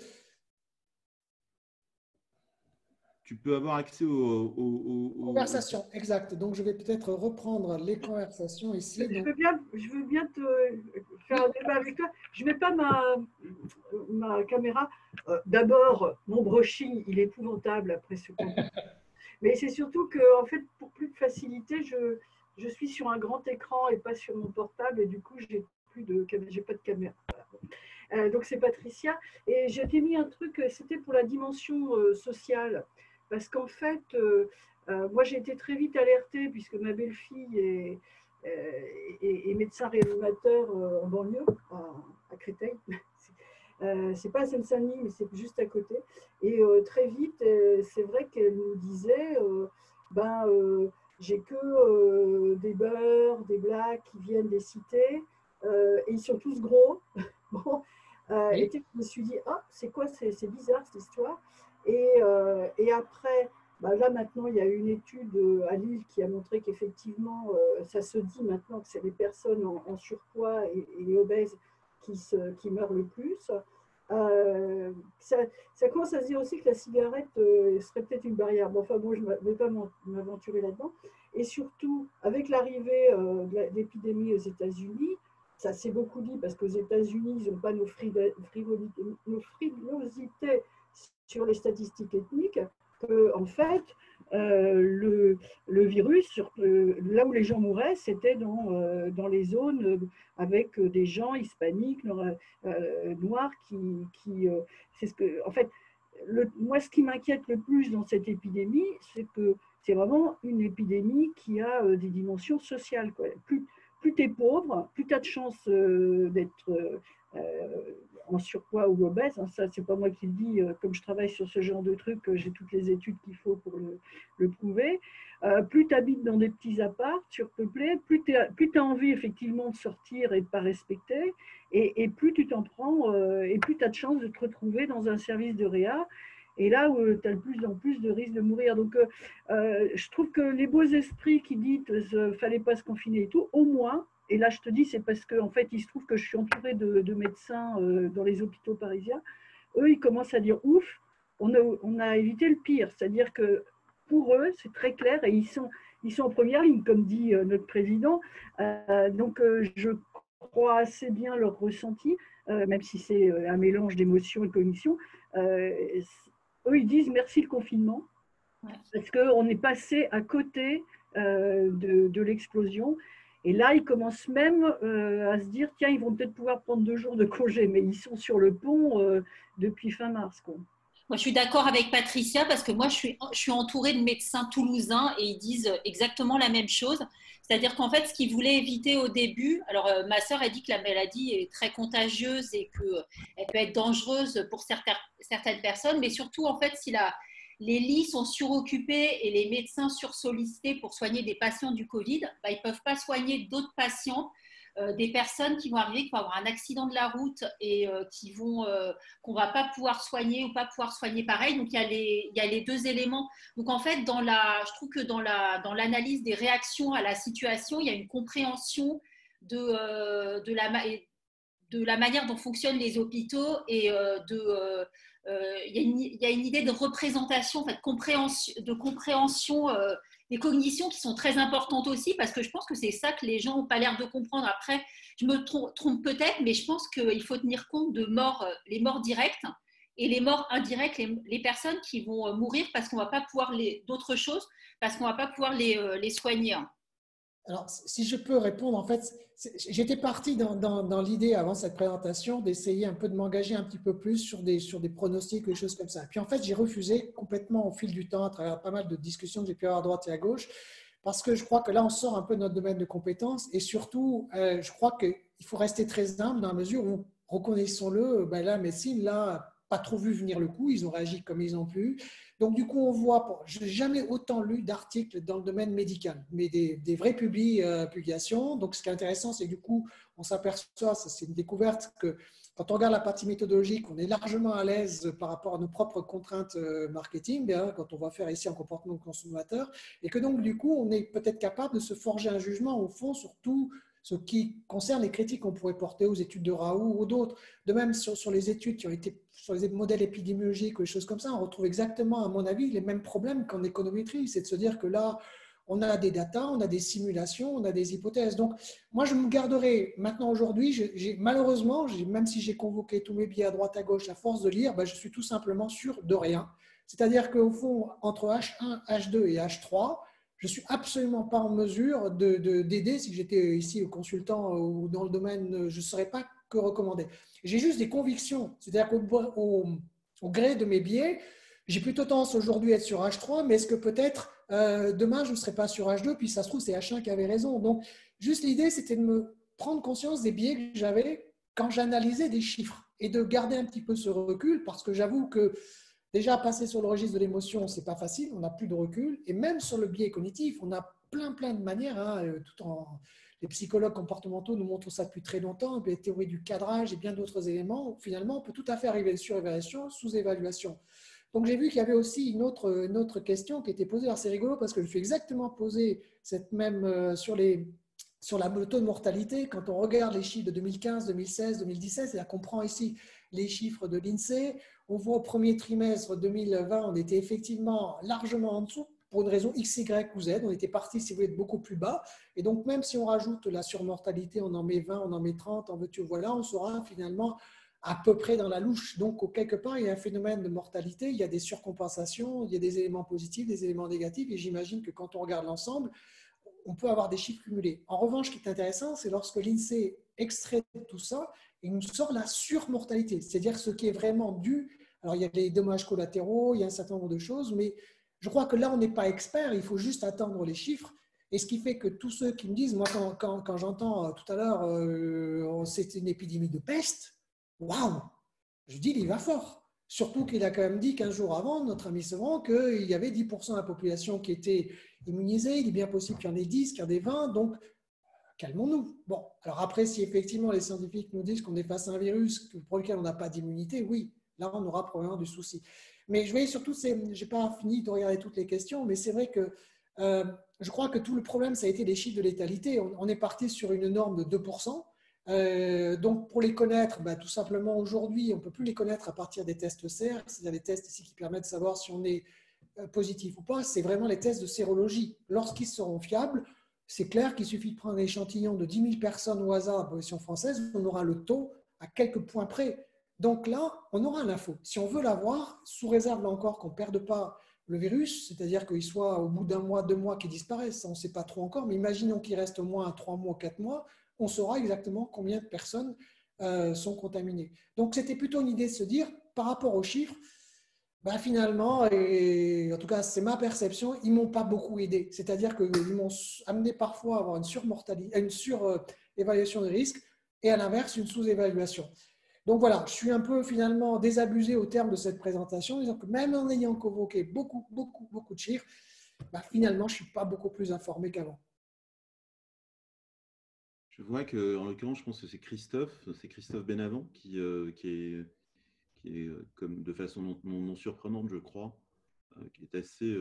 Tu peux avoir accès Conversation, exact. Donc je vais peut-être reprendre les conversations ici. Donc, Je veux bien te faire un débat avec toi. Je ne mets pas ma caméra. D'abord, mon brushing, il est épouvantable après ce contenu. Mais c'est surtout que, en fait, pour plus de facilité, je suis sur un grand écran et pas sur mon portable, et du coup, j'ai pas de caméra. Donc, c'est Patricia. Et je t'ai mis un truc, c'était pour la dimension sociale. Parce qu'en fait, moi, j'ai été très vite alertée, puisque ma belle-fille est médecin réanimateur en banlieue, à Créteil. C'est pas à Seine-Saint-Denis, mais c'est juste à côté. Et très vite, c'est vrai qu'elle nous disait j'ai que des beurs, des blacks qui viennent des cités, et ils sont tous gros. Bon, oui. et je me suis dit, ah, c'est quoi, c'est bizarre cette histoire. Et après, là maintenant, il y a une étude à Lille qui a montré qu'effectivement, ça se dit maintenant que c'est les personnes en surpoids et obèses qui meurent le plus. Ça commence à se dire aussi que la cigarette serait peut-être une barrière. Bon, enfin bon, je ne vais pas m'aventurer là-dedans. Et surtout, avec l'arrivée de l'épidémie aux États-Unis, ça s'est beaucoup dit parce qu'aux États-Unis, ils n'ont pas nos frilosités sur les statistiques ethniques, que, en fait, le virus, là où les gens mouraient, c'était dans les zones avec des gens hispaniques, noirs, c'est ce que, en fait, moi, ce qui m'inquiète le plus dans cette épidémie, c'est que c'est vraiment une épidémie qui a des dimensions sociales, quoi. Plus tu es pauvre, plus tu as de chances d'être en surpoids ou obèse. Ça, c'est pas moi qui le dis. Comme je travaille sur ce genre de trucs, j'ai toutes les études qu'il faut pour le prouver. Plus tu habites dans des petits apparts surpeuplés, plus tu as envie effectivement de sortir et de ne pas respecter, et plus tu t'en prends, et plus tu as de chances de te retrouver dans un service de réa. Et là où tu as de plus en plus de risques de mourir. Donc, je trouve que les beaux esprits qui disent qu'il ne fallait pas se confiner et tout, au moins, et là je te dis, c'est parce qu'en fait, il se trouve que je suis entourée de médecins dans les hôpitaux parisiens. Eux, ils commencent à dire, ouf, on a évité le pire. C'est-à-dire que pour eux, c'est très clair et ils sont en première ligne, comme dit notre président. Donc, je crois assez bien leur ressenti, même si c'est un mélange d'émotions et de cognition. Eux, ils disent merci le confinement, parce qu'on est passé à côté de l'explosion. Et là, ils commencent même à se dire, tiens, ils vont peut-être pouvoir prendre 2 jours de congé, mais ils sont sur le pont depuis fin mars, quoi. Moi, je suis d'accord avec Patricia parce que moi, je suis entourée de médecins toulousains et ils disent exactement la même chose. C'est-à-dire qu'en fait, ce qu'ils voulaient éviter au début, alors ma sœur a dit que la maladie est très contagieuse et qu'elle peut être dangereuse pour certaines personnes, mais surtout, en fait, si les lits sont suroccupés et les médecins sursollicités pour soigner des patients du Covid, ils ne peuvent pas soigner d'autres patients. Des personnes qui vont arriver, qui vont avoir un accident de la route et qu'on va pas pouvoir soigner ou pas pouvoir soigner pareil. Donc, il y a les deux éléments. Donc, en fait, je trouve que dans l'analyse des réactions à la situation, il y a une compréhension de la manière dont fonctionnent les hôpitaux et il y a une idée de représentation, en fait, de compréhension des cognitions qui sont très importantes aussi, parce que je pense que c'est ça que les gens n'ont pas l'air de comprendre. Après, je me trompe peut-être, mais je pense qu'il faut tenir compte de les morts directes et les morts indirectes, les personnes qui vont mourir parce qu'on ne va pas pouvoir d'autres choses, parce qu'on ne va pas pouvoir les soigner. Alors, si je peux répondre, en fait, j'étais parti dans l'idée avant cette présentation d'essayer un peu de m'engager un petit peu plus sur des pronostics ou des choses comme ça. Puis en fait, j'ai refusé complètement au fil du temps, à travers pas mal de discussions que j'ai pu avoir à droite et à gauche, parce que je crois que là, on sort un peu de notre domaine de compétences et surtout, je crois qu'il faut rester très humble dans la mesure où, reconnaissons-le, la médecine, là, pas trop vu venir le coup, ils ont réagi comme ils ont pu. Donc, du coup, on voit, je n'ai jamais autant lu d'articles dans le domaine médical, mais des vraies publications. Donc, ce qui est intéressant, c'est que du coup, on s'aperçoit, c'est une découverte, que quand on regarde la partie méthodologique, on est largement à l'aise par rapport à nos propres contraintes marketing, hein, quand on va faire ici un comportement de consommateur, et que donc, du coup, on est peut-être capable de se forger un jugement au fond sur tout ce qui concerne les critiques qu'on pourrait porter aux études de Raoult ou d'autres. De même, sur les études qui ont été sur les modèles épidémiologiques ou des choses comme ça, on retrouve exactement, à mon avis, les mêmes problèmes qu'en économétrie. C'est de se dire que là, on a des datas, on a des simulations, on a des hypothèses. Donc, moi, je me garderai maintenant aujourd'hui, malheureusement, même si j'ai convoqué tous mes biais à droite à gauche à force de lire, ben, je suis tout simplement sûr de rien. C'est-à-dire qu'au fond, entre H1, H2 et H3, je ne suis absolument pas en mesure d'aider. Si j'étais ici consultant ou dans le domaine, je ne saurais pas que recommander. J'ai juste des convictions. C'est-à-dire qu'au gré de mes biais, j'ai plutôt tendance aujourd'hui à être sur H3, mais est-ce que peut-être demain, je ne serai pas sur H2, puis ça se trouve, c'est H1 qui avait raison. Donc, juste l'idée, c'était de me prendre conscience des biais que j'avais quand j'analysais des chiffres et de garder un petit peu ce recul, parce que j'avoue que déjà, passer sur le registre de l'émotion, ce n'est pas facile, on n'a plus de recul. Et même sur le biais cognitif, on a plein de manières. Hein, les psychologues comportementaux nous montrent ça depuis très longtemps, les théories du cadrage et bien d'autres éléments. Finalement, on peut tout à fait arriver à surévaluation, sous-évaluation. Donc, j'ai vu qu'il y avait aussi une autre question qui était posée. Alors, c'est rigolo parce que je me suis exactement posé cette même sur le taux de mortalité. Quand on regarde les chiffres de 2015, 2016, 2017, c'est-à-dire qu'on prend ici les chiffres de l'INSEE, on voit au premier trimestre 2020, on était effectivement largement en dessous pour une raison X, Y ou Z. On était parti, si vous voulez, de beaucoup plus bas. Et donc, même si on rajoute la surmortalité, on en met 20, on en met 30, en veux-tu, voilà, on sera finalement à peu près dans la louche. Donc, quelque part, il y a un phénomène de mortalité, il y a des surcompensations, il y a des éléments positifs, des éléments négatifs. Et j'imagine que quand on regarde l'ensemble, on peut avoir des chiffres cumulés. En revanche, ce qui est intéressant, c'est lorsque l'INSEE extrait tout ça, il nous sort la surmortalité, c'est-à-dire ce qui est vraiment dû. Alors, il y a les dommages collatéraux, il y a un certain nombre de choses, mais je crois que là, on n'est pas expert, il faut juste attendre les chiffres. Et ce qui fait que tous ceux qui me disent, moi, quand j'entends tout à l'heure, c'est une épidémie de peste, waouh, je dis, il va fort. Surtout qu'il a quand même dit 15 jours avant, notre ami Sevran, qu'il y avait 10% de la population qui était immunisée. Il est bien possible qu'il y en ait 10, qu'il y en ait 20. Donc, calmons-nous. Bon, alors après, si effectivement les scientifiques nous disent qu'on est face à un virus pour lequel on n'a pas d'immunité, oui, là, on aura probablement du souci. Mais je voyais surtout, je n'ai pas fini de regarder toutes les questions, mais c'est vrai que je crois que tout le problème, ça a été les chiffres de létalité. On est parti sur une norme de 2%. Donc, pour les connaître, tout simplement aujourd'hui, on ne peut plus les connaître à partir des tests CER, c'est-à-dire des tests ici qui permettent de savoir si on est positif ou pas. C'est vraiment les tests de sérologie. Lorsqu'ils seront fiables, c'est clair qu'il suffit de prendre un échantillon de 10 000 personnes au hasard à la population française, on aura le taux à quelques points près. Donc là, on aura l'info. Si on veut l'avoir, sous réserve là encore qu'on ne perde pas le virus, c'est-à-dire qu'il soit au bout d'un mois, 2 mois, qu'il disparaisse, ça, on ne sait pas trop encore, mais imaginons qu'il reste au moins 3 mois, 4 mois, on saura exactement combien de personnes sont contaminées. Donc, c'était plutôt une idée de se dire, par rapport aux chiffres, finalement, et en tout cas, c'est ma perception, ils ne m'ont pas beaucoup aidé. C'est-à-dire qu'ils m'ont amené parfois à avoir une surévaluation des risques et à l'inverse, une sous-évaluation. Donc voilà, je suis un peu finalement désabusé au terme de cette présentation, disant que même en ayant convoqué beaucoup de chiffres, finalement, je ne suis pas beaucoup plus informé qu'avant. Je vois qu'en l'occurrence, je pense que c'est Christophe Benavent qui est comme de façon non surprenante, je crois, qui est assez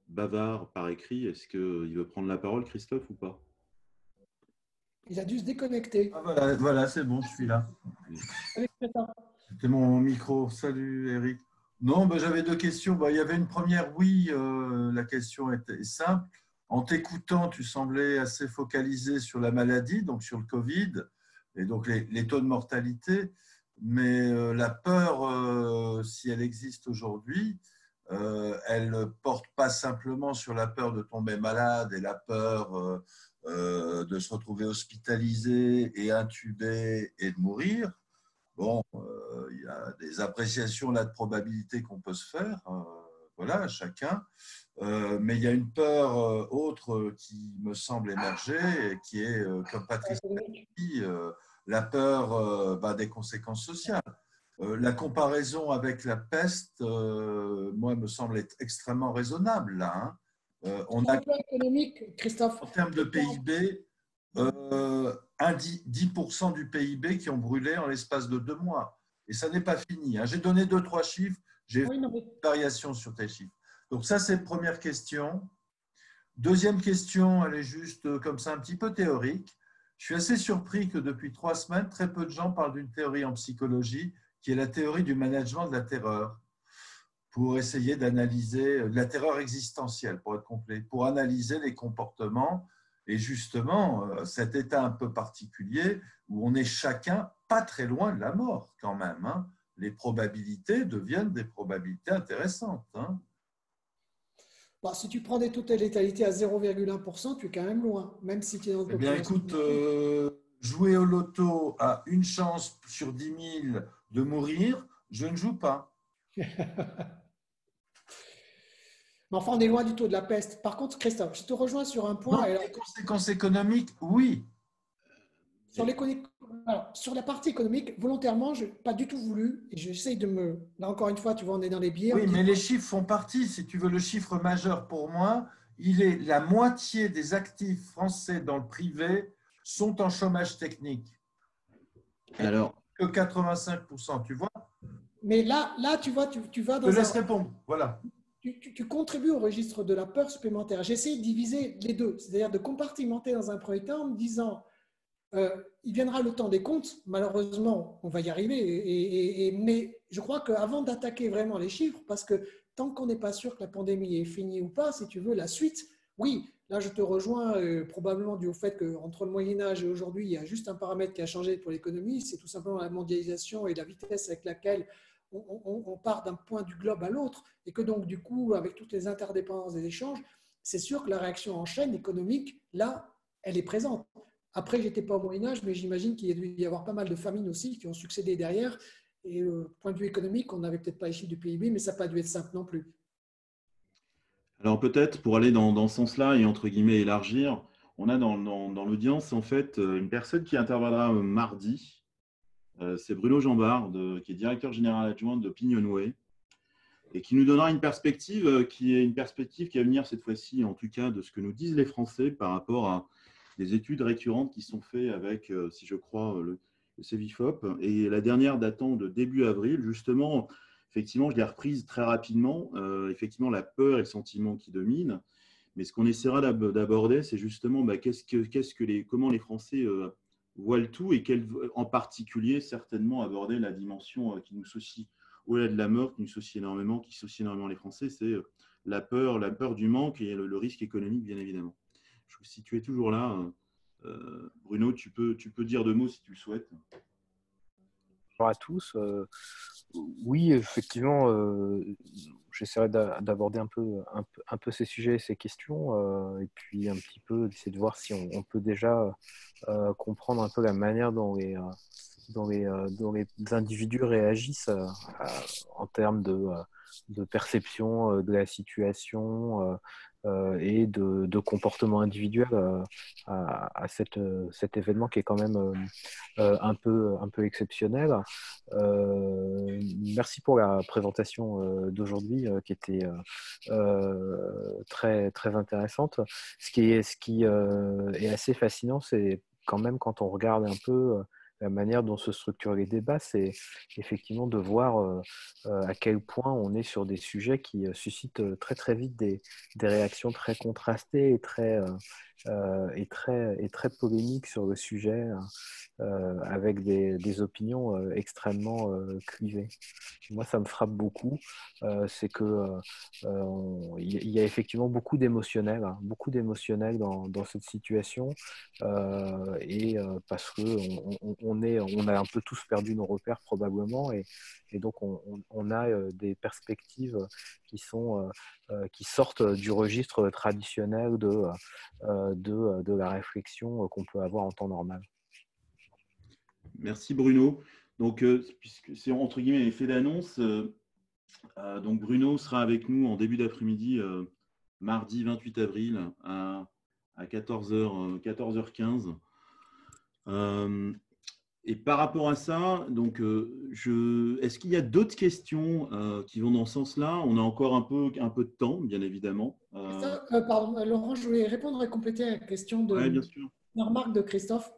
bavard par écrit. Est-ce qu'il veut prendre la parole, Christophe, ou pas? Il a dû se déconnecter. Ah, voilà, c'est bon, je suis là. C'était mon micro. Salut Eric. Non, j'avais 2 questions. Il y avait une première, oui, la question était simple. En t'écoutant, tu semblais assez focalisé sur la maladie, donc sur le Covid, et donc les taux de mortalité. Mais la peur, si elle existe aujourd'hui, elle ne porte pas simplement sur la peur de tomber malade et la peur de se retrouver hospitalisé et intubé et de mourir. Bon, il y a des appréciations là de probabilité qu'on peut se faire, voilà, chacun. Mais il y a une peur autre qui me semble émerger, et qui est, comme Patrice dit, la peur des conséquences sociales. La comparaison avec la peste, moi, me semble être extrêmement raisonnable là. On a, économique, Christophe. en termes de PIB, 10% du PIB qui ont brûlé en l'espace de 2 mois. Et ça n'est pas fini. J'ai donné 2-3 chiffres. J'ai fait une variation sur tes chiffres. Donc ça, c'est la première question. Deuxième question, elle est juste comme ça un petit peu théorique. Je suis assez surpris que depuis 3 semaines, très peu de gens parlent d'une théorie en psychologie qui est la théorie du management de la terreur, pour essayer d'analyser de la terreur existentielle, pour être complet, pour analyser les comportements et justement cet état un peu particulier où on est chacun pas très loin de la mort quand même. Les probabilités deviennent des probabilités intéressantes. Bon, si tu prends des taux de létalité à 0,1%, tu es quand même loin, même si tu es dans une population. Eh bien, écoute, jouer au loto à une chance sur 10 000 de mourir, je ne joue pas. Mais enfin, on est loin du taux de la peste. Par contre, Christophe, je te rejoins sur un point. Non, les conséquences économiques, oui. Sur la partie économique, volontairement, je n'ai pas du tout voulu, et j'essaye de me… Là, encore une fois, tu vois, on est dans les biais. Oui, mais les chiffres font partie. Si tu veux, le chiffre majeur pour moi, il est la moitié des actifs français dans le privé sont en chômage technique. Alors, que 85%, tu vois. Mais là tu vois, tu vas dans… Je te laisse répondre, voilà. Tu contribues au registre de la peur supplémentaire. J'essaie de diviser les deux, c'est-à-dire de compartimenter dans un premier temps en me disant… il viendra le temps des comptes, malheureusement, on va y arriver, mais je crois qu'avant d'attaquer vraiment les chiffres, parce que tant qu'on n'est pas sûr que la pandémie est finie ou pas, si tu veux, la suite, oui, là je te rejoins probablement dû au fait qu'entre le Moyen-Âge et aujourd'hui, il y a juste un paramètre qui a changé pour l'économie, c'est tout simplement la mondialisation et la vitesse avec laquelle on part d'un point du globe à l'autre, et que donc du coup, avec toutes les interdépendances des échanges, c'est sûr que la réaction en chaîne économique, là, elle est présente. Après, je n'étais pas au Moyen-Âge, mais j'imagine qu'il y a dû y avoir pas mal de famines aussi qui ont succédé derrière. Et point de vue économique, on n'avait peut-être pas les chiffres du PIB, mais ça n'a pas dû être simple non plus. Alors peut-être pour aller dans ce sens-là et entre guillemets élargir, on a dans l'audience en fait une personne qui interviendra mardi. C'est Bruno Jambard, qui est directeur général adjoint de Pignonway, et qui nous donnera une perspective qui est une perspective qui va venir cette fois-ci, en tout cas, de ce que nous disent les Français par rapport à des études récurrentes qui sont faites avec, si je crois, le Cevifop. Et la dernière datant de début avril, justement, effectivement, je l'ai reprise très rapidement. Effectivement, la peur et le sentiment qui dominent. Mais ce qu'on essaiera d'aborder, c'est justement comment les Français voient le tout et en particulier, certainement, aborder la dimension qui nous soucie au-delà de la mort, qui soucie énormément les Français, c'est la peur du manque et le risque économique, bien évidemment. Si tu es toujours là, Bruno, tu peux dire 2 mots si tu le souhaites. Bonjour à tous. Oui, effectivement, j'essaierai d'aborder un peu ces sujets, ces questions, et puis un petit peu d'essayer de voir si on peut déjà comprendre un peu la manière dont les individus réagissent en termes de perception de la situation et de comportement individuel à cet événement qui est quand même un peu exceptionnel. Merci pour la présentation d'aujourd'hui qui était très, très intéressante. Ce qui est assez fascinant, c'est quand même quand on regarde un peu la manière dont se structurent les débats, c'est effectivement de voir à quel point on est sur des sujets qui suscitent très très vite des réactions très contrastées et très polémiques sur le sujet, avec des opinions extrêmement clivées. Moi, ça me frappe beaucoup, c'est que il y a effectivement beaucoup d'émotionnel dans cette situation, et parce que on a un peu tous perdu nos repères probablement, et donc on a des perspectives qui sortent du registre traditionnel de la réflexion qu'on peut avoir en temps normal. Merci Bruno. Donc, puisque c'est entre guillemets effet d'annonce, donc Bruno sera avec nous en début d'après-midi, mardi 28 avril à 14h15. Et par rapport à ça, donc, est-ce qu'il y a d'autres questions qui vont dans ce sens-là? On a encore un peu de temps, bien évidemment. Pardon, Laurent, je voulais répondre et compléter la question de… Oui, bien sûr. Une remarque de Christophe.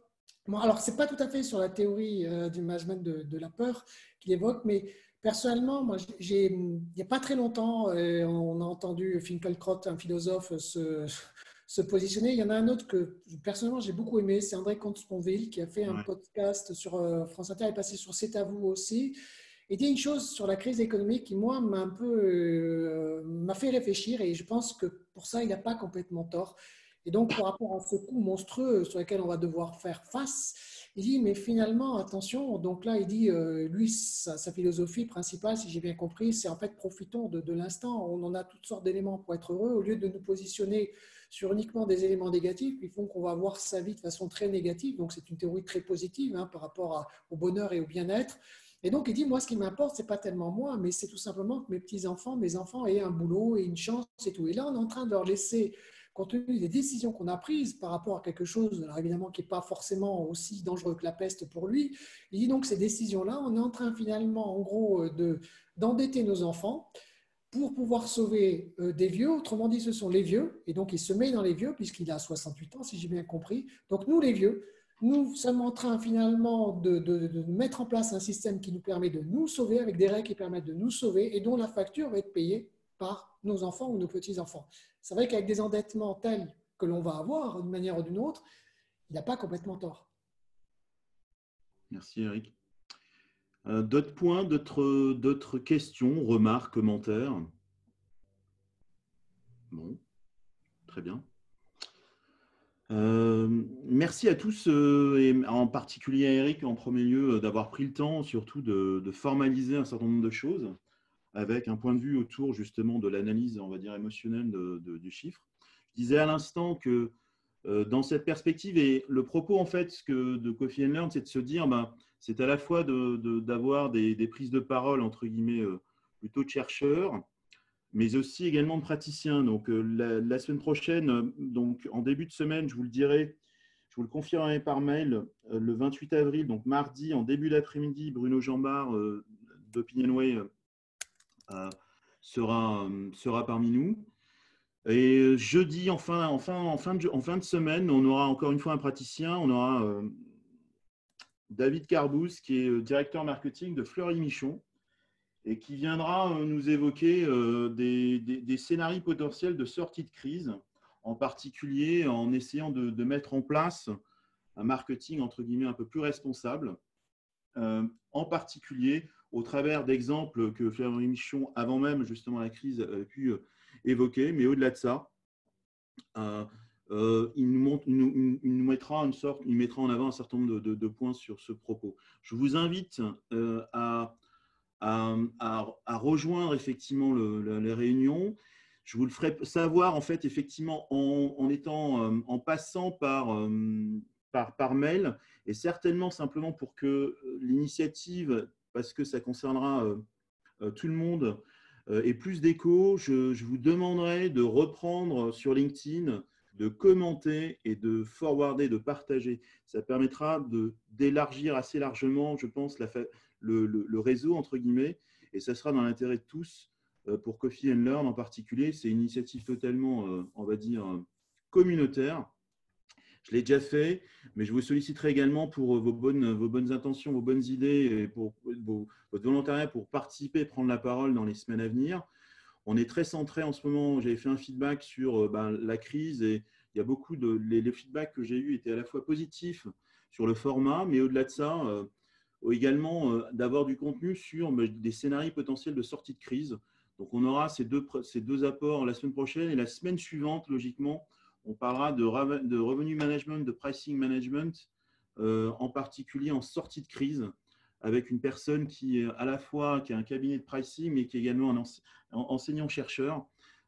Bon, alors, ce n'est pas tout à fait sur la théorie du management de la peur qu'il évoque, mais personnellement, moi, il n'y a pas très longtemps, on a entendu Finkielkraut, un philosophe, se positionner. Il y en a un autre que personnellement j'ai beaucoup aimé, c'est André Comte-Sponville qui a fait un podcast sur France Inter, est passé sur C'est à vous aussi. Il dit une chose sur la crise économique qui, moi, m'a un peu m'a fait réfléchir et je pense que pour ça, il n'a pas complètement tort. Et donc, par rapport à ce coût monstrueux sur lequel on va devoir faire face, il dit, mais finalement, attention, donc là, il dit, lui, sa philosophie principale, si j'ai bien compris, c'est en fait, profitons de l'instant. On en a toutes sortes d'éléments pour être heureux. Au lieu de nous positionner sur uniquement des éléments négatifs, ils font qu'on va voir sa vie de façon très négative. Donc, c'est une théorie très positive par rapport au bonheur et au bien-être. Et donc, il dit, moi, ce qui m'importe, ce n'est pas tellement moi, mais c'est tout simplement que mes petits-enfants, mes enfants aient un boulot et une chance et tout. Et là, on est en train de leur laisser, compte tenu des décisions qu'on a prises par rapport à quelque chose, alors évidemment, qui n'est pas forcément aussi dangereux que la peste pour lui, il dit donc ces décisions-là, on est en train finalement, en gros, d'endetter nos enfants pour pouvoir sauver des vieux. Autrement dit, ce sont les vieux, et donc il se met dans les vieux, puisqu'il a 68 ans, si j'ai bien compris. Donc nous, les vieux, nous sommes en train finalement de mettre en place un système qui nous permet de nous sauver, avec des règles qui permettent de nous sauver, et dont la facture va être payée par nos enfants ou nos petits-enfants. C'est vrai qu'avec des endettements tels que l'on va avoir, d'une manière ou d'une autre, il n'a pas complètement tort. Merci Eric. D'autres points, d'autres questions, remarques, commentaires? Bon, très bien. Merci à tous et en particulier à Eric en premier lieu d'avoir pris le temps surtout de formaliser un certain nombre de choses avec un point de vue autour justement de l'analyse, on va dire, émotionnelle du chiffre. Je disais à l'instant que dans cette perspective, et le propos en fait de Coffee and Learn, c'est de se dire, c'est à la fois d'avoir des prises de parole entre guillemets plutôt de chercheurs, mais aussi également de praticiens. Donc, la semaine prochaine, donc en début de semaine, je vous le dirai, je vous le confirmerai par mail, le 28 avril, donc mardi, en début d'après-midi, Bruno Jambard d'Opinionway sera parmi nous. Et jeudi, en fin de semaine, on aura encore une fois un praticien, on aura David Carbous, qui est directeur marketing de Fleury Michon, et qui viendra nous évoquer des scénarios potentiels de sortie de crise, en particulier en essayant de mettre en place un marketing entre guillemets un peu plus responsable, en particulier au travers d'exemples que Fleury Michon, avant même justement la crise, a pu évoquer, mais au-delà de ça, il mettra en avant un certain nombre de points sur ce propos. Je vous invite à rejoindre effectivement les réunions. Je vous le ferai savoir en fait effectivement en passant par mail, et certainement simplement pour que l'initiative, parce que ça concernera tout le monde, ait plus d'écho, je vous demanderai de reprendre sur LinkedIn, de commenter et de forwarder, de partager. Ça permettra d'élargir assez largement, je pense, le réseau, entre guillemets, et ça sera dans l'intérêt de tous pour Coffee and Learn en particulier. C'est une initiative totalement, on va dire, communautaire. Je l'ai déjà fait, mais je vous solliciterai également pour vos bonnes intentions, vos bonnes idées et pour votre volontariat pour participer et prendre la parole dans les semaines à venir. On est très centré en ce moment. J'avais fait un feedback sur la crise et il y a beaucoup les feedbacks que j'ai eus étaient à la fois positifs sur le format, mais au-delà de ça, également d'avoir du contenu sur des scénarios potentiels de sortie de crise. Donc, on aura ces deux apports la semaine prochaine et la semaine suivante, logiquement, on parlera de revenu management, de pricing management, en particulier en sortie de crise, avec une personne qui est à la fois qui a un cabinet de pricing, mais qui est également un enseignant-chercheur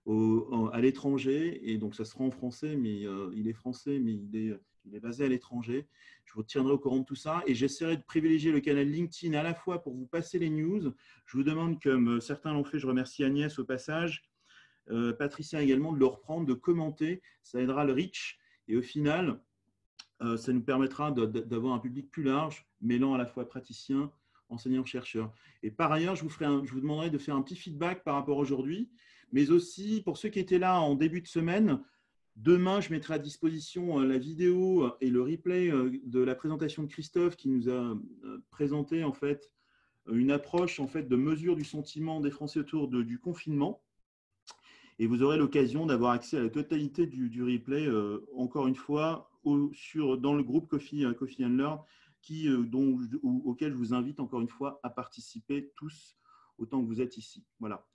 à l'étranger. Et donc, ça sera en français, mais il est français, mais il est basé à l'étranger. Je vous tiendrai au courant de tout ça. Et j'essaierai de privilégier le canal LinkedIn à la fois pour vous passer les news. Je vous demande, comme certains l'ont fait, je remercie Agnès au passage, Patricia également, de le reprendre, de commenter. Ça aidera le reach. Et au final, ça nous permettra d'avoir un public plus large, mêlant à la fois praticiens, enseignants, chercheurs. Et par ailleurs, je vous demanderai de faire un petit feedback par rapport à aujourd'hui, mais aussi pour ceux qui étaient là en début de semaine, Demain, je mettrai à disposition la vidéo et le replay de la présentation de Christophe qui nous a présenté en fait une approche en fait de mesure du sentiment des Français autour du confinement. Et vous aurez l'occasion d'avoir accès à la totalité du replay, encore une fois, dans le groupe Coffee and Learn, auquel je vous invite encore une fois à participer tous autant que vous êtes ici. Voilà.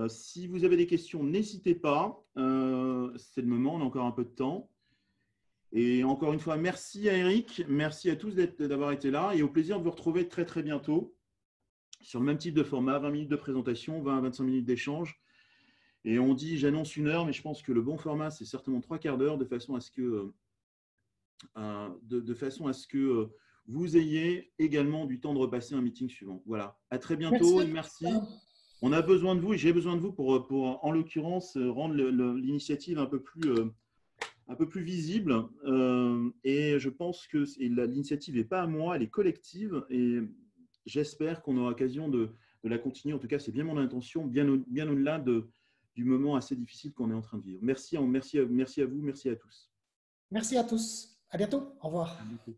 Si vous avez des questions, n'hésitez pas. C'est le moment, on a encore un peu de temps. Et encore une fois, merci à Eric, merci à tous d'avoir été là et au plaisir de vous retrouver très très bientôt sur le même type de format, 20 minutes de présentation, 20 à 25 minutes d'échange. Et on dit, j'annonce 1 heure, mais je pense que le bon format, c'est certainement 3/4 d'heure de façon à ce que, vous ayez également du temps de repasser un meeting suivant. Voilà. À très bientôt. Merci. On a besoin de vous et j'ai besoin de vous pour en l'occurrence, rendre l'initiative un peu plus visible. Et je pense que l'initiative n'est pas à moi, elle est collective. Et j'espère qu'on aura l'occasion de la continuer. En tout cas, c'est bien mon intention, bien au-delà du moment assez difficile qu'on est en train de vivre. Merci à vous, merci à tous. Merci à tous. À bientôt. Au revoir. À bientôt.